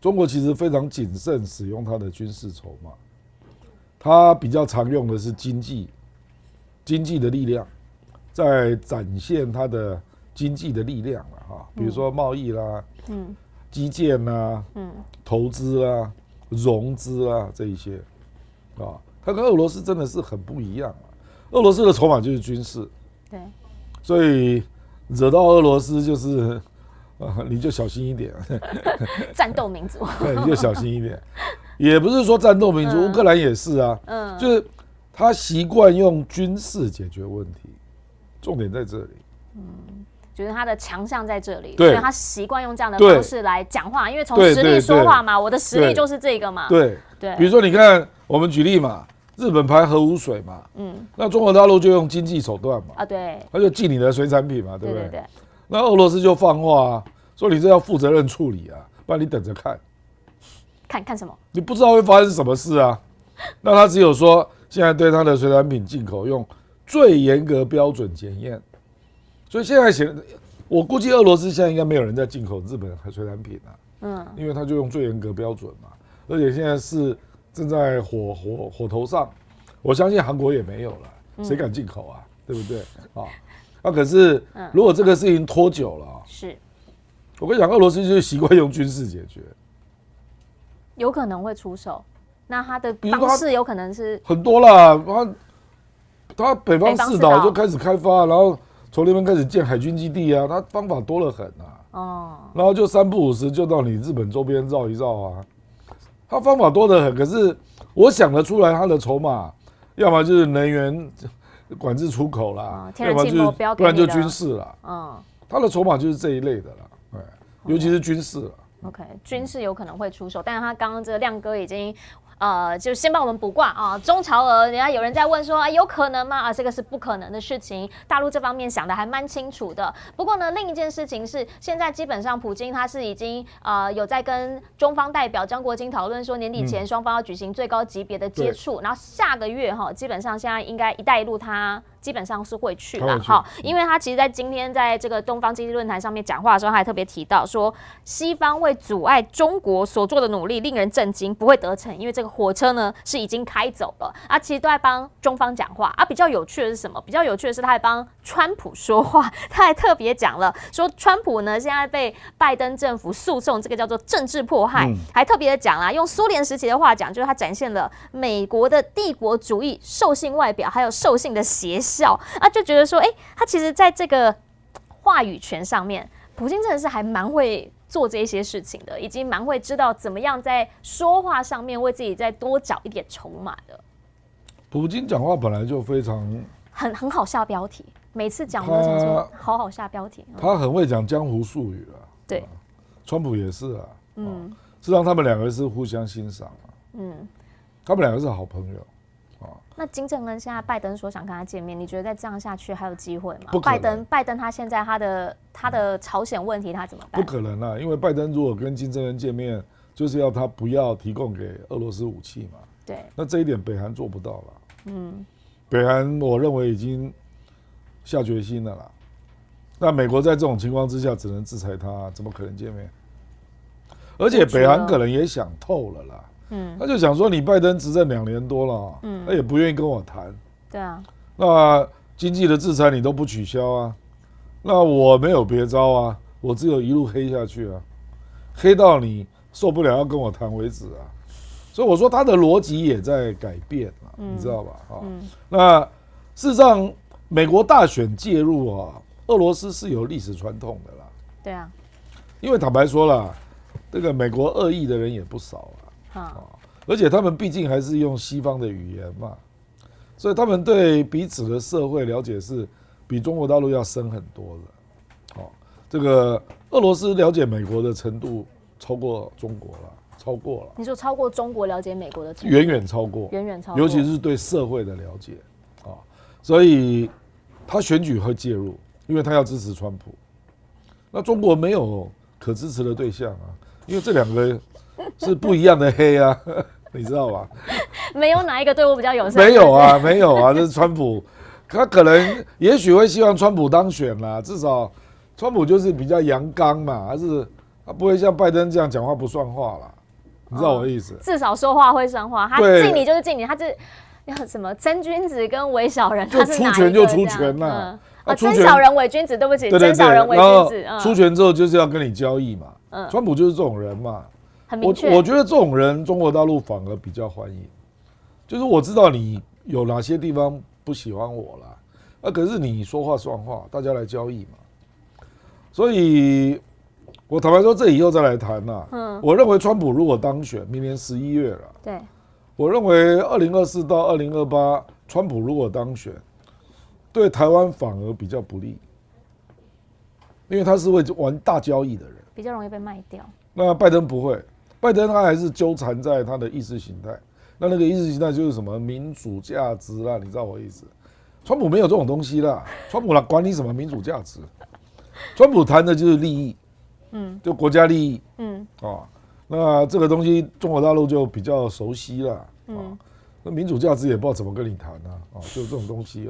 中国其实非常谨慎使用它的军事筹码，它比较常用的是经济的力量，在展现它的经济的力量了哈，比如说贸易啦，基建啦，投资啦，融资啦这一些，啊，它跟俄罗斯真的是很不一样啊。俄罗斯的筹码就是军事，对，所以惹到俄罗斯就是。你就小心一点，战斗民族，对，你就小心一点。也不是说战斗民族，乌克兰也是啊，就是他习惯用军事解决问题，重点在这里。就是他的强项在这里，所以他习惯用这样的方式来讲话，因为从实力说话嘛，我的实力就是这个嘛。对，比如说你看，我们举例嘛，日本排核污水嘛，那中国大陆就用经济手段嘛，对，他就禁你的水产品嘛，对不对？对。那俄罗斯就放话啊，说你这要负责任处理啊，不然你等着看。看什么？你不知道会发生什么事啊。那他只有说，现在对他的水产品进口用最严格标准检验。所以现在我估计俄罗斯现在应该没有人在进口日本水产品啊。因为他就用最严格标准嘛，而且现在是正在火头上。我相信韩国也没有了，谁敢进口啊？对不对啊？可是，如果这个事情拖久了，是，我跟你讲，俄罗斯就是习惯用军事解决，有可能会出手。那他的方式有可能是很多啦，他北方四岛就开始开发，然后从那边开始建海军基地啊，他方法多得很啊。然后就3不5时就到你日本周边绕一绕啊，他方法多得很。可是我想得出来，他的筹码要么就是能源。管制出口啦，要么就是不然就军事啦。他的筹码就是这一类的啦，尤其是军事啦。OK， 军事有可能会出手，但是他刚刚这个亮哥已经就先帮我们卜卦啊，中朝娥，人家有人在问说有可能吗？这个是不可能的事情，大陆这方面想的还蛮清楚的。不过呢，另一件事情是，现在基本上普京他是已经有在跟中方代表张国京讨论说，年底前双方要举行最高级别的接触，然后下个月基本上现在应该“一带一路”他基本上是会去了哈，因为他其实在今天在这个东方经济论坛上面讲话的时候，他还特别提到说，西方为阻碍中国所做的努力令人震惊，不会得逞，因为这个火车呢是已经开走了啊，其实都在帮中方讲话啊。比较有趣的是什么？比较有趣的是他还帮川普说话，他还特别讲了说，川普呢现在被拜登政府诉讼，这个叫做政治迫害，还特别的讲啦，用苏联时期的话讲，就是他展现了美国的帝国主义兽性外表，还有兽性的邪笑啊，就觉得说，他其实在这个话语权上面，普京真的是还蛮会做这些事情的，已经蛮会知道怎么样在说话上面为自己再多找一点筹码的。普京讲话本来就非常很好下标题，每次讲我都想说好下标题。他很会讲江湖术语啊，对，川普也是啊，事实上他们两个是互相欣赏啊，他们两个是好朋友。那金正恩现在拜登说想跟他见面，你觉得再这样下去还有机会吗？不可能。拜登他现在他的朝鲜问题他怎么办？不可能啊，因为拜登如果跟金正恩见面，就是要他不要提供给俄罗斯武器嘛。对。那这一点北韩做不到了。北韩我认为已经下决心了啦。那美国在这种情况之下只能制裁他，怎么可能见面？而且北韩可能也想透了啦。他就想说，你拜登执政2年多了，他也不愿意跟我谈。对啊，那经济的制裁你都不取消啊，那我没有别招啊，我只有一路黑下去啊，黑到你受不了要跟我谈为止啊。所以我说他的逻辑也在改变啊，你知道吧？那事实上，美国大选介入啊，俄罗斯是有历史传统的啦。对啊，因为坦白说啦，这个美国恶意的人也不少啊。而且他们毕竟还是用西方的语言嘛，所以他们对彼此的社会了解是比中国大陆要深很多的。这个俄罗斯了解美国的程度超过中国了，超过了。你说超过中国了解美国的程度？远远超过，远远超过，尤其是对社会的了解啊，所以他选举会介入，因为他要支持川普。那中国没有可支持的对象啊，因为这两个是不一样的黑啊，你知道吧？没有哪一个对我比较友善。没有啊，没有啊，这是川普，他可能也许会希望川普当选啦，至少川普就是比较阳刚嘛，他不会像拜登这样讲话不算话啦，你知道我的意思？至少说话会算话，他敬你就是敬你，他是要什么真君子跟伪小人，就出拳就出拳啦。真小人伪君子，对不起，真小人伪君子。出拳之后就是要跟你交易嘛，川普就是这种人嘛。我觉得这种人，中国大陆反而比较欢迎。就是我知道你有哪些地方不喜欢我啦，可是你说话算话，大家来交易嘛。所以，我坦白说，这以后再来谈啦。我认为川普如果当选，明年11月了。对。我认为2024到2028，川普如果当选，对台湾反而比较不利，因为他是会玩大交易的人，比较容易被卖掉。那拜登不会。拜登他还是纠缠在他的意识形态，那个意识形态就是什么民主价值啦，你知道我意思？川普没有这种东西啦，川普管你什么民主价值？川普谈的就是利益，就国家利益，那这个东西中国大陆就比较熟悉啦，那民主价值也不知道怎么跟你谈啊，就这种东西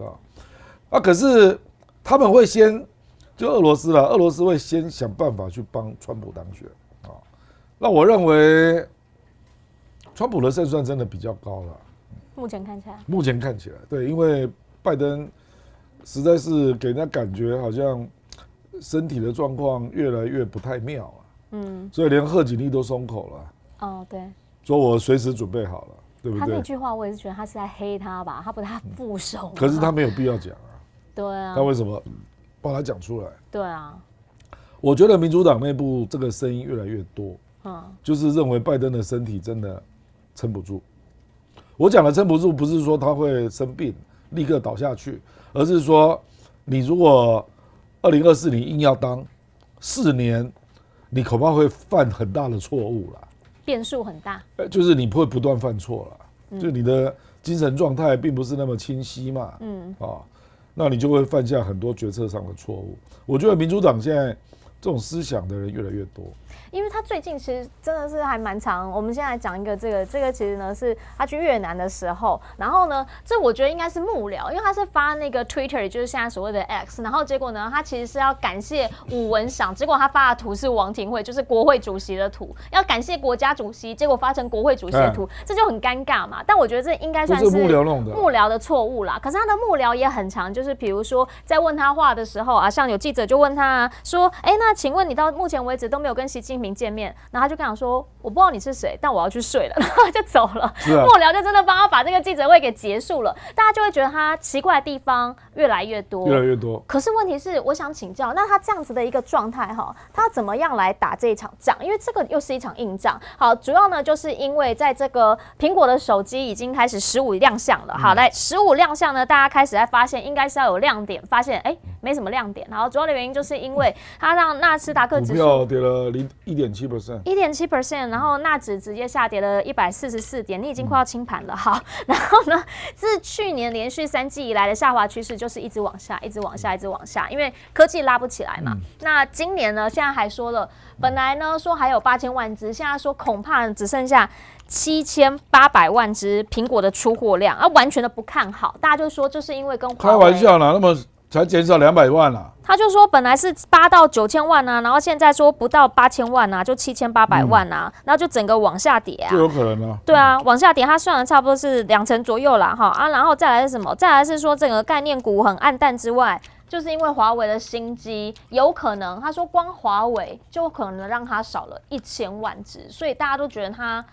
可是他们会先就俄罗斯啦，俄罗斯会先想办法去帮川普当选。那我认为，川普的胜算真的比较高了。目前看起来，对，因为拜登实在是给人家感觉好像身体的状况越来越不太妙啊。所以连贺锦丽都松口了。对，说我随时准备好了，对不对？他那句话我也是觉得他是在黑他吧，他不是他副手。可是他没有必要讲啊。对啊。他为什么把他讲出来？对啊。我觉得民主党内部这个声音越来越多。就是认为拜登的身体真的撑不住。我讲的撑不住，不是说他会生病立刻倒下去，而是说你如果2024你硬要当4年，你恐怕会犯很大的错误啦。变数很大。就是你会不断犯错了，就你的精神状态并不是那么清晰嘛，那你就会犯下很多决策上的错误。我觉得民主党现在这种思想的人越来越多。因为他最近其实真的是还蛮长。我们现在讲一个这个其实呢是他去越南的时候，然后呢，这我觉得应该是幕僚，因为他是发那个 Twitter， 就是现在所谓的 X， 然后结果呢，他其实是要感谢武文赏，结果他发的图是王庭惠，就是国会主席的图，要感谢国家主席，结果发成国会主席的图，这就很尴尬嘛。但我觉得这应该算是幕僚弄的，幕僚的错误啦。可是他的幕僚也很长，就是比如说在问他话的时候啊，像有记者就问他说，那请问你到目前为止都没有跟习近平见面？然后他就跟他说，我不知道你是谁，但我要去睡了，然后就走了。幕僚就真的帮他把这个记者会给结束了。大家就会觉得他奇怪的地方越来越多，越来越多。可是问题是，我想请教，那他这样子的一个状态哈，他怎么样来打这一场仗？因为这个又是一场硬仗。好，主要呢就是因为在这个苹果的手机已经开始15亮相了。好，来15亮相呢，大家开始在发现应该是要有亮点，发现没什么亮点。然后主要的原因就是因为它让纳斯达克指数股票跌了1.7%，然后纳指直接下跌了144点，你已经快要清盘了。好，然后呢，自去年连续3季以来的下滑趋势就是一直往下，一直往下，一直往下，因为科技拉不起来嘛。那今年呢，现在还说了，本来呢说还有8000万只，现在说恐怕只剩下7800万只苹果的出货量，完全的不看好。大家就说就是因为跟华为开玩笑啦，那么才减少200万啦。他就说本来是8到9000万啊，然后现在说不到8000万啊，就7800万啊，然后就整个往下跌啊，就有可能啊。对啊，往下跌，它算的差不多是2成左右啦，然后再来是什么？再来是说整个概念股很暗淡之外，就是因为华为的新机，有可能他说光华为就可能让它少了1000万只，所以大家都觉得他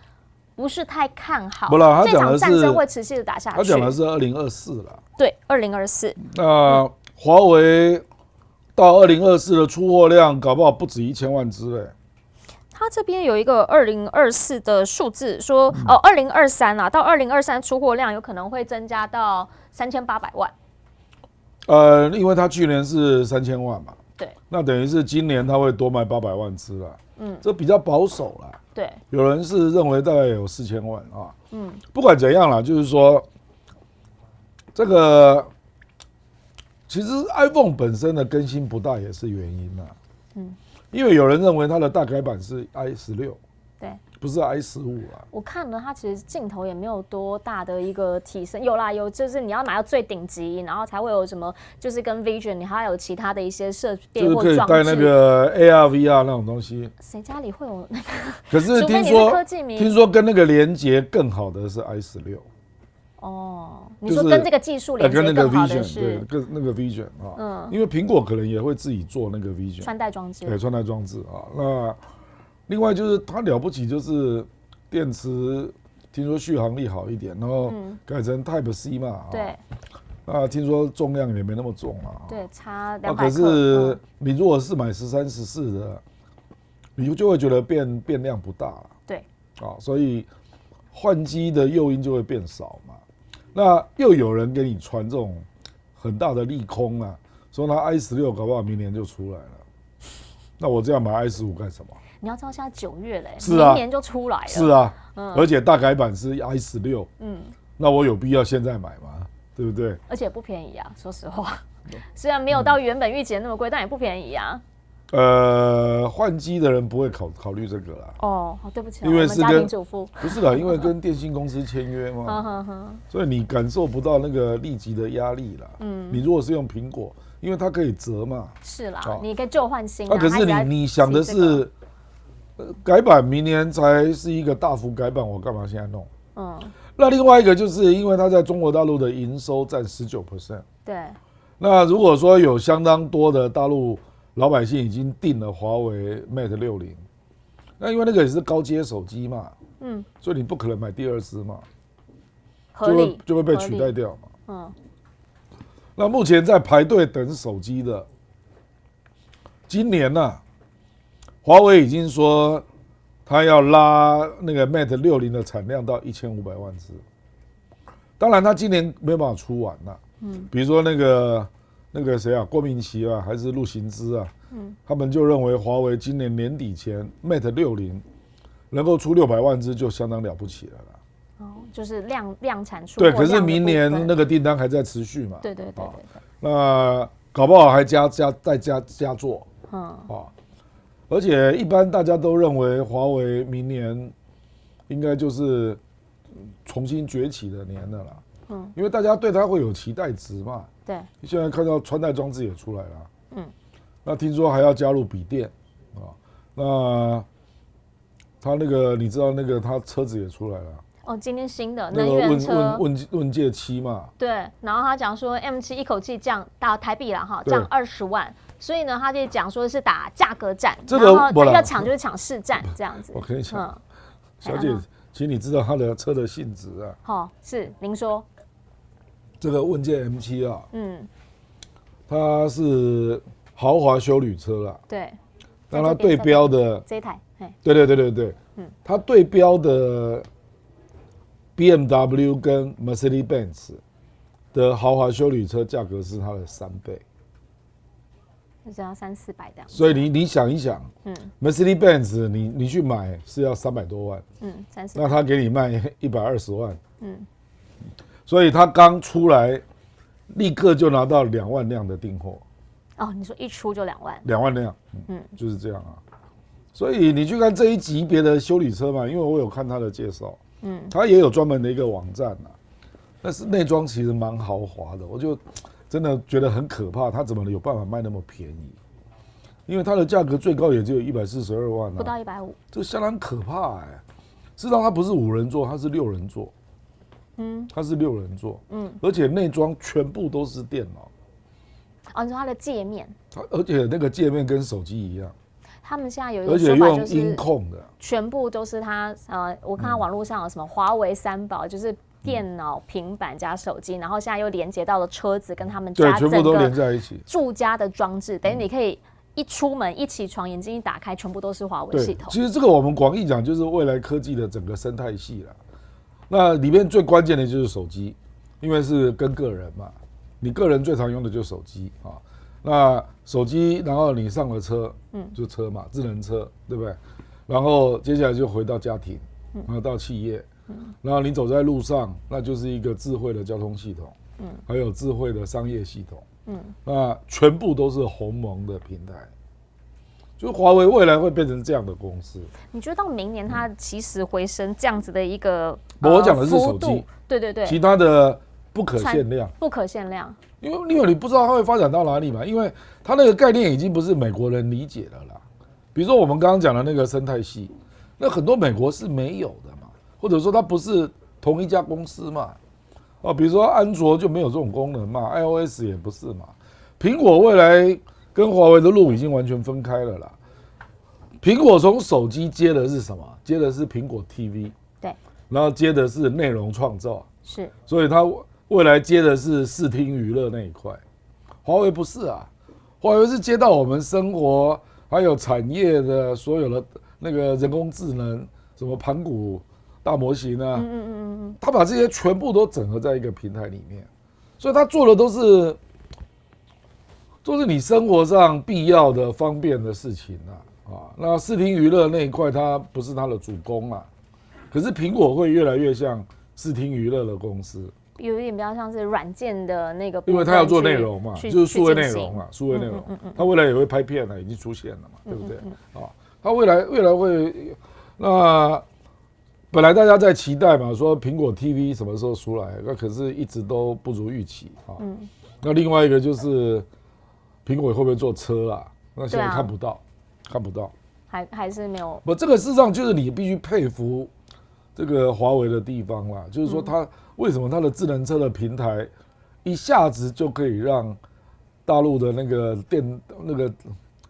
不是太看好这场战争会持续的打下去。他讲的是2024啦，对，2024。那华为到2024的出货量搞不好不止1000万只嘞。他这边有一个2024的数字说，2023啊，到2023出货量有可能会增加到3800万。因为他去年是3000万嘛，对，那等于是今年他会多卖800万只啦，这比较保守啦。对，有人是认为大概有4000万啊，不管怎样啦，就是说这个其实 iPhone 本身的更新不大也是原因啦，因为有人认为它的大改版是 i16， 对，不是 i15啦。我看了它其实镜头也没有多大的一个提升，有啦，有就是你要买到最顶级，然后才会有什么，就是跟 Vision 你还有其他的一些设备或装置，就是可以带那个 AR、VR 那种东西。谁家里会有那个？可是听说跟那个连接更好的是 i16。哦，你说跟这个技术连接更好的是，对，跟那个 Vision 啊，因为苹果可能也会自己做那个 Vision 穿戴装置，对，穿戴装置啊。那另外就是它了不起，就是电池听说续航力好一点，然后改成 Type C 嘛，对。那听说重量也没那么重啊，对，差200克。可是你如果是买13、14的，你就会觉得变量不大，对，所以换机的诱因就会变少嘛。那又有人给你传这种很大的利空啊，说他 i16搞不好明年就出来了，那我这样买 i15干什么？你要知道现在9月嘞，是啊，明年就出来了。是啊，而且大改版是 i16，那我有必要现在买吗？对不对？而且不便宜啊，说实话，虽然没有到原本预期的那么贵，但也不便宜啊。换机的人不会考虑这个啦。哦，对不起，因为是家庭主妇不是啦，因为跟电信公司签约嘛，所以你感受不到那个立即的压力啦。你如果是用苹果，因为它可以折嘛。是啦，你可以旧换新啊。可是你想的是，改版明年才是一个大幅改版，我干嘛现在弄？那另外一个就是因为它在中国大陆的营收占19%。对。那如果说有相当多的大陆老百姓已经订了华为 Mate 60，那因为那个也是高阶手机嘛，所以你不可能买第二支嘛，就会被取代掉嘛。那目前在排队等手机的，今年呢，华为已经说他要拉那个 Mate 60的产量到1500万只，当然他今年没有办法出完了。比如说那个谁啊，郭明骐啊，还是陆行之啊，他们就认为华为今年年底前 Mate 60能够出600万只就相当了不起了啦。就是量产出对，可是明年那个订单还在持续嘛。对，那搞不好还加做。而且一般大家都认为华为明年应该就是重新崛起的年了啦。因为大家对它会有期待值嘛。对。现在看到穿戴装置也出来了。那听说还要加入笔电那他那个你知道那个他车子也出来了。今天新的能源车问界7嘛。对，然后他讲说 M7 一口气降到台币啦降20万，所以呢他就讲说是打价格战，然后要抢就是抢市占这样子。我跟你讲，小姐，其实你知道他的车的性质啊？是您说。这个问界 M7啊，它是豪华休旅车啦。对。那它对标的这一台，对，它对标的 BMW 跟 Mercedes-Benz 的豪华休旅车价格是它的3倍，就是要300-400这样。所以你想一想，Mercedes-Benz 你去买是要300多万，30，那他给你卖120万，所以他刚出来立刻就拿到2万辆的订货。你说一出就2万，2万辆，就是这样啊。所以你去看这一级别的休旅车嘛，因为我有看他的介绍，他也有专门的一个网站啊。但是内装其实蛮豪华的，我就真的觉得很可怕，他怎么有办法卖那么便宜？因为它的价格最高也只有142万不到150，这相当可怕哎。事实上它不是5人座，它是6人座，它是6人座，而且内装全部都是电脑。你说它的界面，而且那个界面跟手机一样。他们现在有一个说法就是音控的，全部都是它我看到网络上有什么华为3宝，就是电脑、平板加手机，然后现在又连接到了车子，跟他们家全部都连在一起，住家的装置，等于你可以一出门一起床，眼睛一打开，全部都是华为系统。其实这个我们广义讲就是未来科技的整个生态系啦。那里面最关键的就是手机，因为是跟个人嘛。你个人最常用的就是手机那手机，然后你上了车，就车嘛，智能车，对不对？然后接下来就回到家庭，然后到企业，然后你走在路上，那就是一个智慧的交通系统，还有智慧的商业系统，那全部都是鸿蒙的平台。就华为未来会变成这样的公司。你觉得到明年它起死回生这样子的一个我讲的是手机，对，其他的不可限量，因为你不知道它会发展到哪里嘛，因为它那个概念已经不是美国人理解了啦。比如说我们刚刚讲的那个生态系，那很多美国是没有的嘛，或者说它不是同一家公司嘛。比如说安卓就没有这种功能嘛 ，iOS 也不是嘛。苹果未来跟华为的路已经完全分开了啦。苹果从手机接的是什么？接的是苹果 TV， 对，然后接的是内容创造，是，所以它未来接的是视听娱乐那一块。华为不是啊，华为是接到我们生活还有产业的所有的那个人工智能，什么盘古大模型啊，它把这些全部都整合在一个平台里面，所以它做的都是你生活上必要的方便的事情啊。那视听娱乐那一块它不是它的主攻啊，可是苹果会越来越像视听娱乐的公司，有一点比较像是软件的那个部分，因为它要做内容嘛，就是数位内容嘛，数位内容，它未来也会拍片了，已经出现了嘛，对不对？它未来会，那本来大家在期待嘛，说苹果 TV 什么时候出来，那可是一直都不如预期啊。那另外一个就是苹果会不会做车啦？那现在看不到，还是没有。这个事实上就是你必须佩服这个华为的地方啦，就是说它为什么它的智能车的平台一下子就可以让大陆的那个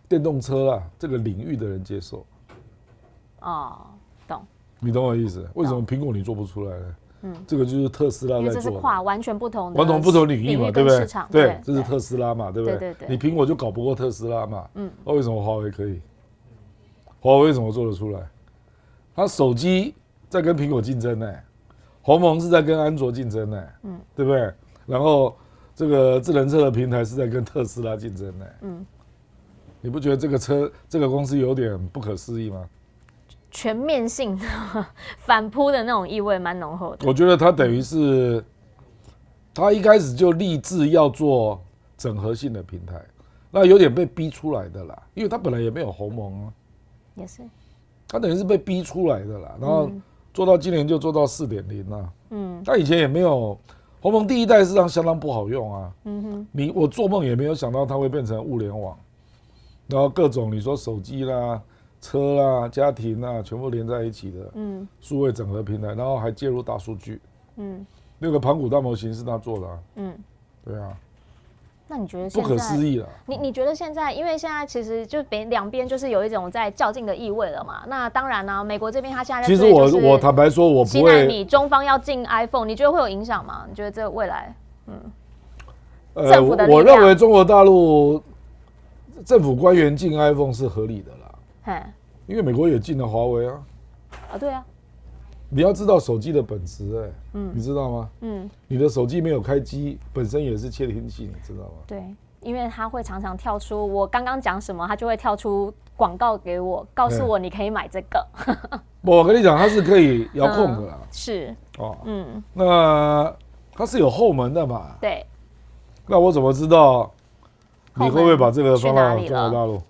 电动车啊这个领域的人接受。懂。你懂我意思？为什么苹果你做不出来呢？这个就是特斯拉在做的，因为这是跨完全不同领域嘛，对不对？对，这是特斯拉嘛，对不对？对。你苹果就搞不过特斯拉嘛，那为什么华为可以？华为为什么做得出来？它手机在跟苹果竞争呢，鸿蒙是在跟安卓竞争呢，对不对？然后这个智能车的平台是在跟特斯拉竞争呢，你不觉得这个公司有点不可思议吗？全面性的反扑的那种意味蛮浓厚的。我觉得他等于是他一开始就立志要做整合性的平台，那有点被逼出来的啦，因为他本来也没有鸿蒙啊，也是，他等于是被逼出来的啦，然后做到今年就做到4.0啦，他以前也没有鸿蒙第一代，事实上相当不好用啊，我做梦也没有想到它会变成物联网，然后各种你说手机啦、车啦、家庭啦，全部连在一起的，数位整合平台，然后还介入大数据，那个盘古大模型是他做的啊，对啊。那你觉得现在不可思议了？你觉得现在，因为现在其实就两边就是有一种在较劲的意味了嘛？那当然呢，美国这边他现在其实我坦白说，我不会。7奈米中方要进 iPhone， 你觉得会有影响吗？你觉得这未来，政府的力量，我认为中国大陆政府官员进 iPhone 是合理的啦，因为美国也进了华为啊。对啊。你要知道手机的本质，你知道吗？你的手机没有开机，本身也是窃听器，你知道吗？对，因为它会常常跳出我刚刚讲什么，它就会跳出广告给我，告诉我你可以买这个。我跟你讲，它是可以遥控的啦。是。那它是有后门的嘛？对。那我怎么知道你会不会把这个放到中国大陆？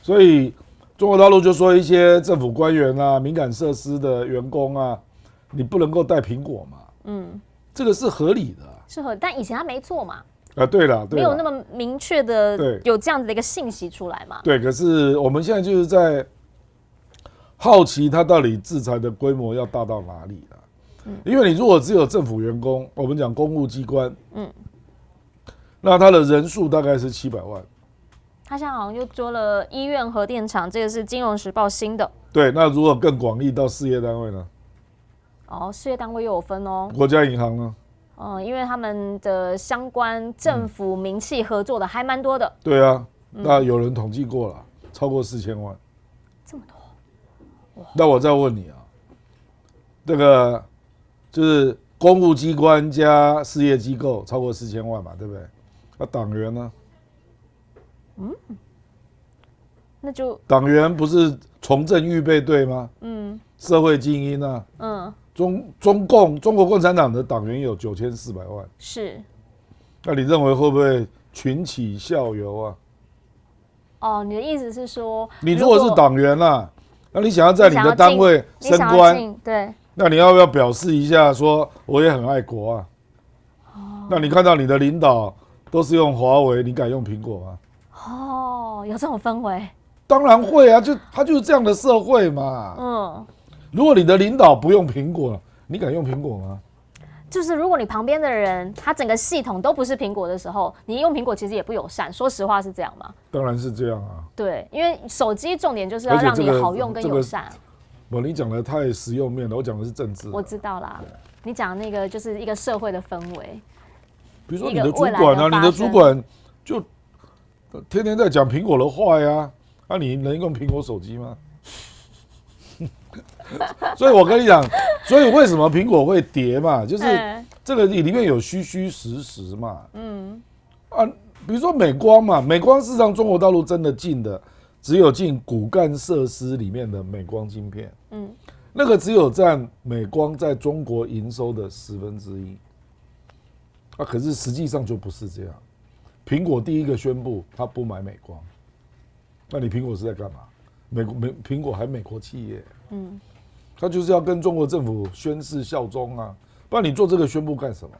所以。中国大陆就说一些政府官员啊、敏感设施的员工啊，你不能够带苹果嘛。这个是合理的，是合理，但以前他没做嘛。对了，没有那么明确的有这样子的一个信息出来嘛。对，可是我们现在就是在好奇他到底制裁的规模要大到哪里了。因为你如果只有政府员工，我们讲公务机关，那他的人数大概是700万。他现在好像又做了医院核电厂，这个是《金融时报》新的。对，那如果更广义到事业单位呢？事业单位又有分哦。国家银行呢？因为他们的相关政府民企合作的还蛮多的。对啊，那有人统计过了，超过4000万。这么多？那我再问你啊，这个就是公务机关加事业机构超过4000万嘛，对不对？那党员呢？那就党员不是从政预备队吗？社会精英啊，中国共产党的党员有9400万，是。那你认为会不会群起效尤啊？你的意思是说，你如果是党员啦，那你想要在你的单位升官，对，那你要不要表示一下，说我也很爱国啊？那你看到你的领导都是用华为，你敢用苹果吗？有这种氛围，当然会啊，它就是这样的社会嘛。如果你的领导不用苹果，你敢用苹果吗？就是如果你旁边的人，他整个系统都不是苹果的时候，你用苹果其实也不友善。说实话是这样吗？当然是这样啊。对，因为手机重点就是要让你好用跟友善。你讲的太实用面了，我讲的是政治。我知道啦，你讲那个就是一个社会的氛围。比如说你的主管啊，你的主管就天天在讲苹果的话呀，你能用苹果手机吗？所以我跟你讲，所以为什么苹果会跌嘛，就是这个里面有虚虚实实嘛。比如说美光嘛，美光事实上中国大陆真的进的只有进骨干设施里面的美光晶片，那个只有占美光在中国营收的1/10。可是实际上就不是这样。苹果第一个宣布他不买美光，那你苹果是在干嘛？苹果还美国企业，他就是要跟中国政府宣誓效忠啊，不然你做这个宣布干什么？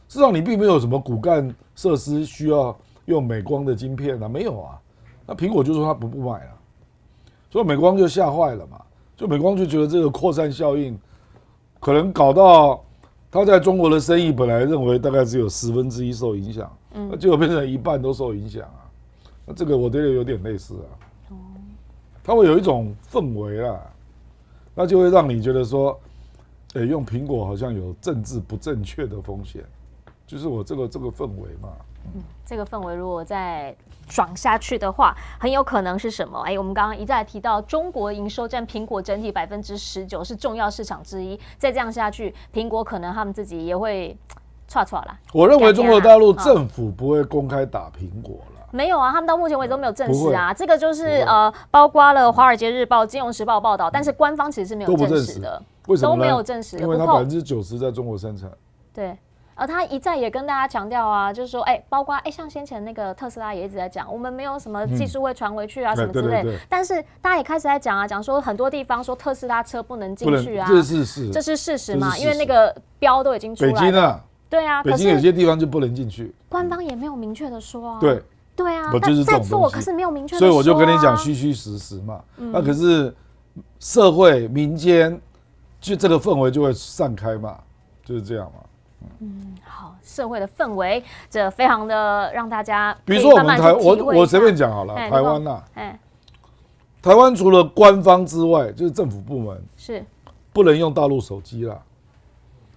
事实上你并没有什么骨干设施需要用美光的晶片啊，没有啊。那苹果就说他不买了，所以美光就吓坏了嘛，就美光就觉得这个扩散效应可能搞到。他在中国的生意本来认为大概只有1/10受影响，结果变成1半都受影响啊。那这个我觉得有点类似啊，它会有一种氛围啊，那就会让你觉得说，用苹果好像有政治不正确的风险，就是我这个氛围嘛。这个氛围如果再爽下去的话，很有可能是什么？我们刚刚一再提到，中国营收占苹果整体19%，是重要市场之一。再这样下去，苹果可能他们自己也会唰啦。我认为中国大陆政府不会公开打苹果了。没有啊，他们到目前为止都没有证实啊。这个就是包括了《华尔街日报》《金融时报》报道，但是官方其实是没有证实的，为什么都没有证实，因为它90%在中国生产。对。他一再也跟大家强调啊，就是说，包括像先前那个特斯拉也一直在讲，我们没有什么技术会传回去啊，什么之类的。对。但是大家也开始在讲啊，讲说很多地方说特斯拉车不能进去啊，这是事实嘛？因为那个标都已经出来了。北京啊，对啊，北京有些地方就不能进去，官方也没有明确的说啊。对啊，但在做可是没有明确的说，所以我就跟你讲虚虚实实嘛。那可是社会民间就这个氛围就会散开嘛，就是这样嘛。好，社会的氛围，这非常的让大家比如说我随便讲好了，台湾呐，台湾除了官方之外，就是政府部门是不能用大陆手机啦，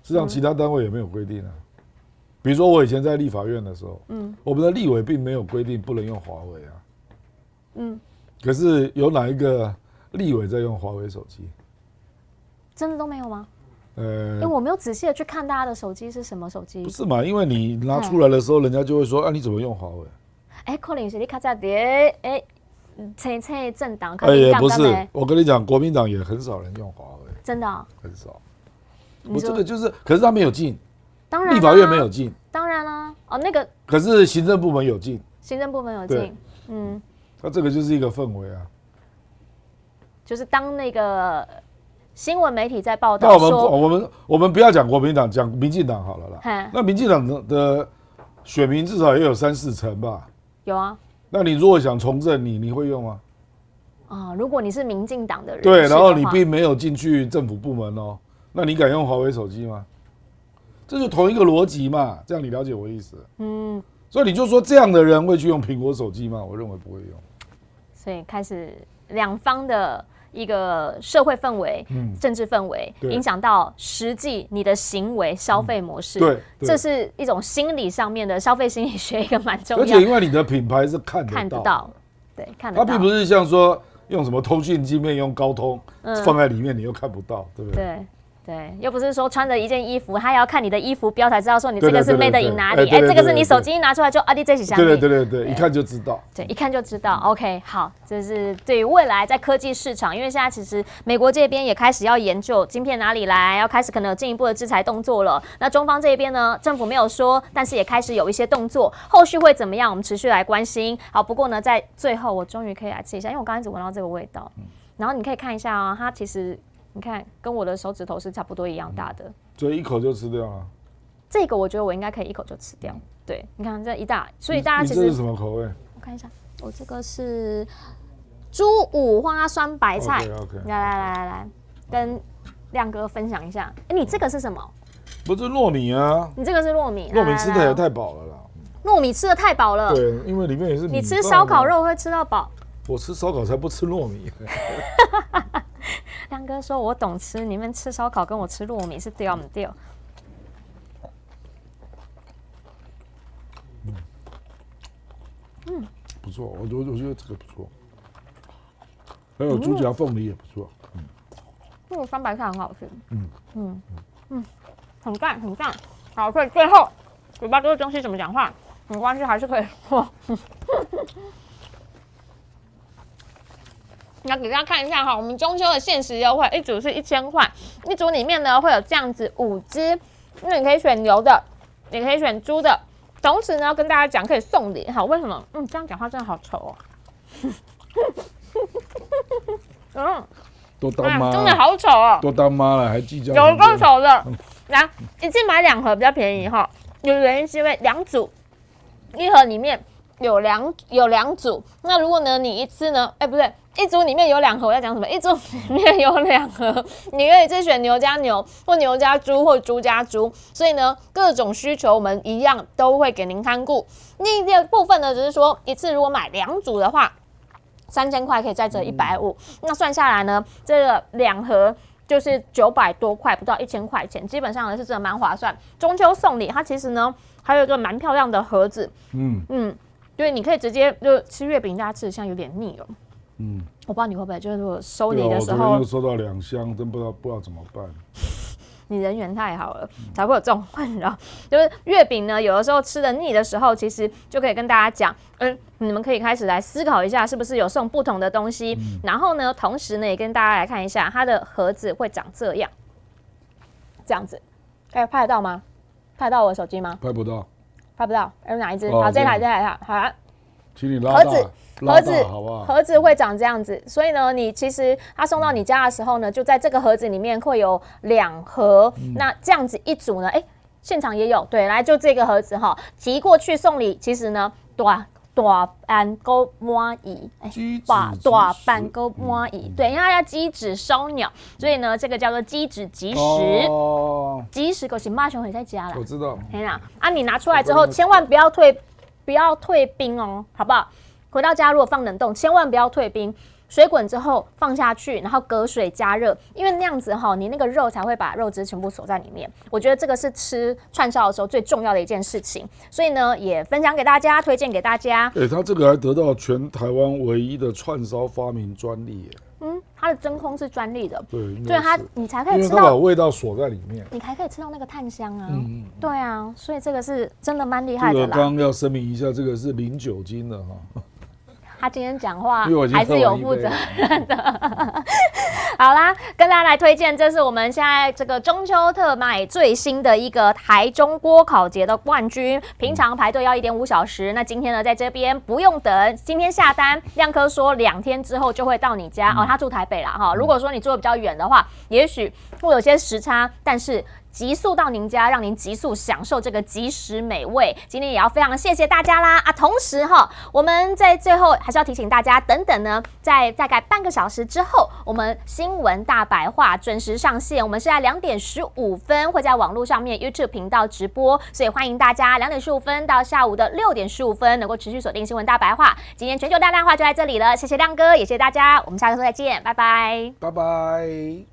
实际上其他单位也没有规定啊。比如说我以前在立法院的时候，我们的立委并没有规定不能用华为啊，可是有哪一个立委在用华为手机？真的都没有吗？因为我没有仔细的去看大家的手机是什么手机。不是嘛？因为你拿出来的时候，人家就会说啊，你怎么用华为？可能是你卡在碟，猜政党。也不是，我跟你讲，国民党也很少人用华为，真的很少。我这个就是，可是他没有进，当然立法院没有进，当然啦，那个可是行政部门有进，行政部门有进，那这个就是一个氛围啊，就是当那个。新闻媒体在报道说，我们不要讲国民党，讲民进党好了啦。那民进党的选民至少也有3-4成吧？有啊。那你如果想从政，你会用吗？如果你是民进党的人，对，然后你并没有进去政府部门哦，那你敢用华为手机吗？这就同一个逻辑嘛，这样你了解我意思？所以你就说这样的人会去用苹果手机吗？我认为不会用。所以开始两方的。一个社会氛围、政治氛围，影响到实际你的行为、消费模式。对，这是一种心理上面的消费心理学，一个蛮重要。而且因为你的品牌是看得到，对，看得到。它并不是像说用什么通讯晶片、用高通放在里面，你又看不到，对不对？对，又不是说穿着一件衣服，他也要看你的衣服标才知道说你这个是 made in 哪里。这个是你手机一拿出来就你这是香米。对，一看就知道。对，一看就知道。OK， 好，这是对于未来在科技市场，因为现在其实美国这边也开始要研究晶片哪里来，要开始可能有进一步的制裁动作了。那中方这边呢，政府没有说，但是也开始有一些动作，后续会怎么样，我们持续来关心。好，不过呢，在最后我终于可以来吃一下，因为我刚才只闻到这个味道，然后你可以看一下啊，它其实。你看，跟我的手指头是差不多一样大的，所以一口就吃掉了。这个我觉得我应该可以一口就吃掉。对，你看这一大，所以大家其实这是什么口味？我看一下，我这个是猪五花酸白菜。OK， 来，跟亮哥分享一下。你这个是什么？不是糯米啊？你这个是糯米，糯米吃的也太饱了啦。糯米吃的太饱了。对，因为里面也是米。你吃烧烤肉会吃到饱。我吃烧烤才不吃糯米。亮哥说：“我懂吃，你们吃烧烤跟我吃糯米是对不对？”不错，我觉得这个不错。还有猪夹凤梨也不错。这个酸白菜很好吃。很赞。好，所以最后嘴巴这个东西怎么讲话，没关系，还是可以说。要给大家看一下哈，我们中秋的限时优惠，一组是1000块，一组里面呢会有这样子5只，那你可以选牛的，也可以选猪的，同时呢跟大家讲可以送礼，好，为什么？这样讲话真的好丑哦。都当妈，真的好丑哦，都当妈了还计较，有够丑的。来，一次买2盒比较便宜哈，有原因是因为2组，1盒里面有两组，那如果呢你一次呢，不对。一组里面有2盒，我在讲什么？一组里面有2盒，你可以自选牛加牛，或牛加猪，或猪加猪。所以呢，各种需求我们一样都会给您看顾。另一个部分呢，只是说一次如果买2组的话，3000块可以再折150，那算下来呢，这个2盒就是900多块，不到1000块钱，基本上呢是真的蛮划算。中秋送礼，它其实呢还有一个蛮漂亮的盒子，对，你可以直接就吃月饼，大家吃的像有点腻了。我不知道你会不会，就是如果收礼的时候，我昨天又收到2箱，真不知道怎么办。你人缘太好了，才会有这种困扰。就是月饼呢，有的时候吃的腻的时候，其实就可以跟大家讲，你们可以开始来思考一下，是不是有送不同的东西。然后呢，同时呢，也跟大家来看一下，它的盒子会长这样，这样子。拍得到吗？拍得到我的手机吗？拍不到，拍不到。哪一只？好，这台，好啊。请你拉大好不好？盒子会长这样子，所以呢，你其实他送到你家的时候呢，就在这个盒子里面会有2盒，那这样子一组呢，现场也有，对，来就这个盒子哈，提过去送礼，其实呢，大板糕满意，大板糕满意，对，因为它要鸡纸烧鸟，所以呢，这个叫做鸡纸即食，即食可是马上会在家啦，我知道，你拿出来之后，千万不要退冰哦，好不好？回到家如果放冷冻，千万不要退冰。水滚之后放下去，然后隔水加热，因为那样子你那个肉才会把肉汁全部锁在里面。我觉得这个是吃串烧的时候最重要的一件事情，所以呢，也分享给大家，推荐给大家。他这个还得到全台湾唯一的串烧发明专利耶。它的真空是专利的，对，所以你才可以吃到，因为它把味道锁在里面，你还可以吃到那个炭香啊。对啊，所以这个是真的蛮厉害的啦。这个刚刚要声明一下，这个是零酒精的哈。他今天讲话还是有负责任的。好啦，跟大家来推荐，这是我们现在这个中秋特卖最新的一个台中锅烤节的冠军。平常排队要1.5小时，那今天呢在这边不用等，今天下单，亮哥说2天之后就会到你家。他住台北啦哈。如果说你住的比较远的话，也许会有些时差，但是急速到您家，让您急速享受这个即食美味。今天也要非常谢谢大家啦同时我们在最后还是要提醒大家，等等呢，在大概半个小时之后，我们新闻大白话准时上线。我们是在2点15分会在网络上面 YouTube 频道直播，所以欢迎大家2点15分到下午的6点15分能够持续锁定新闻大白话。今天全球大白话就在这里了，谢谢亮哥，也谢谢大家，我们下周再见，拜拜，拜拜。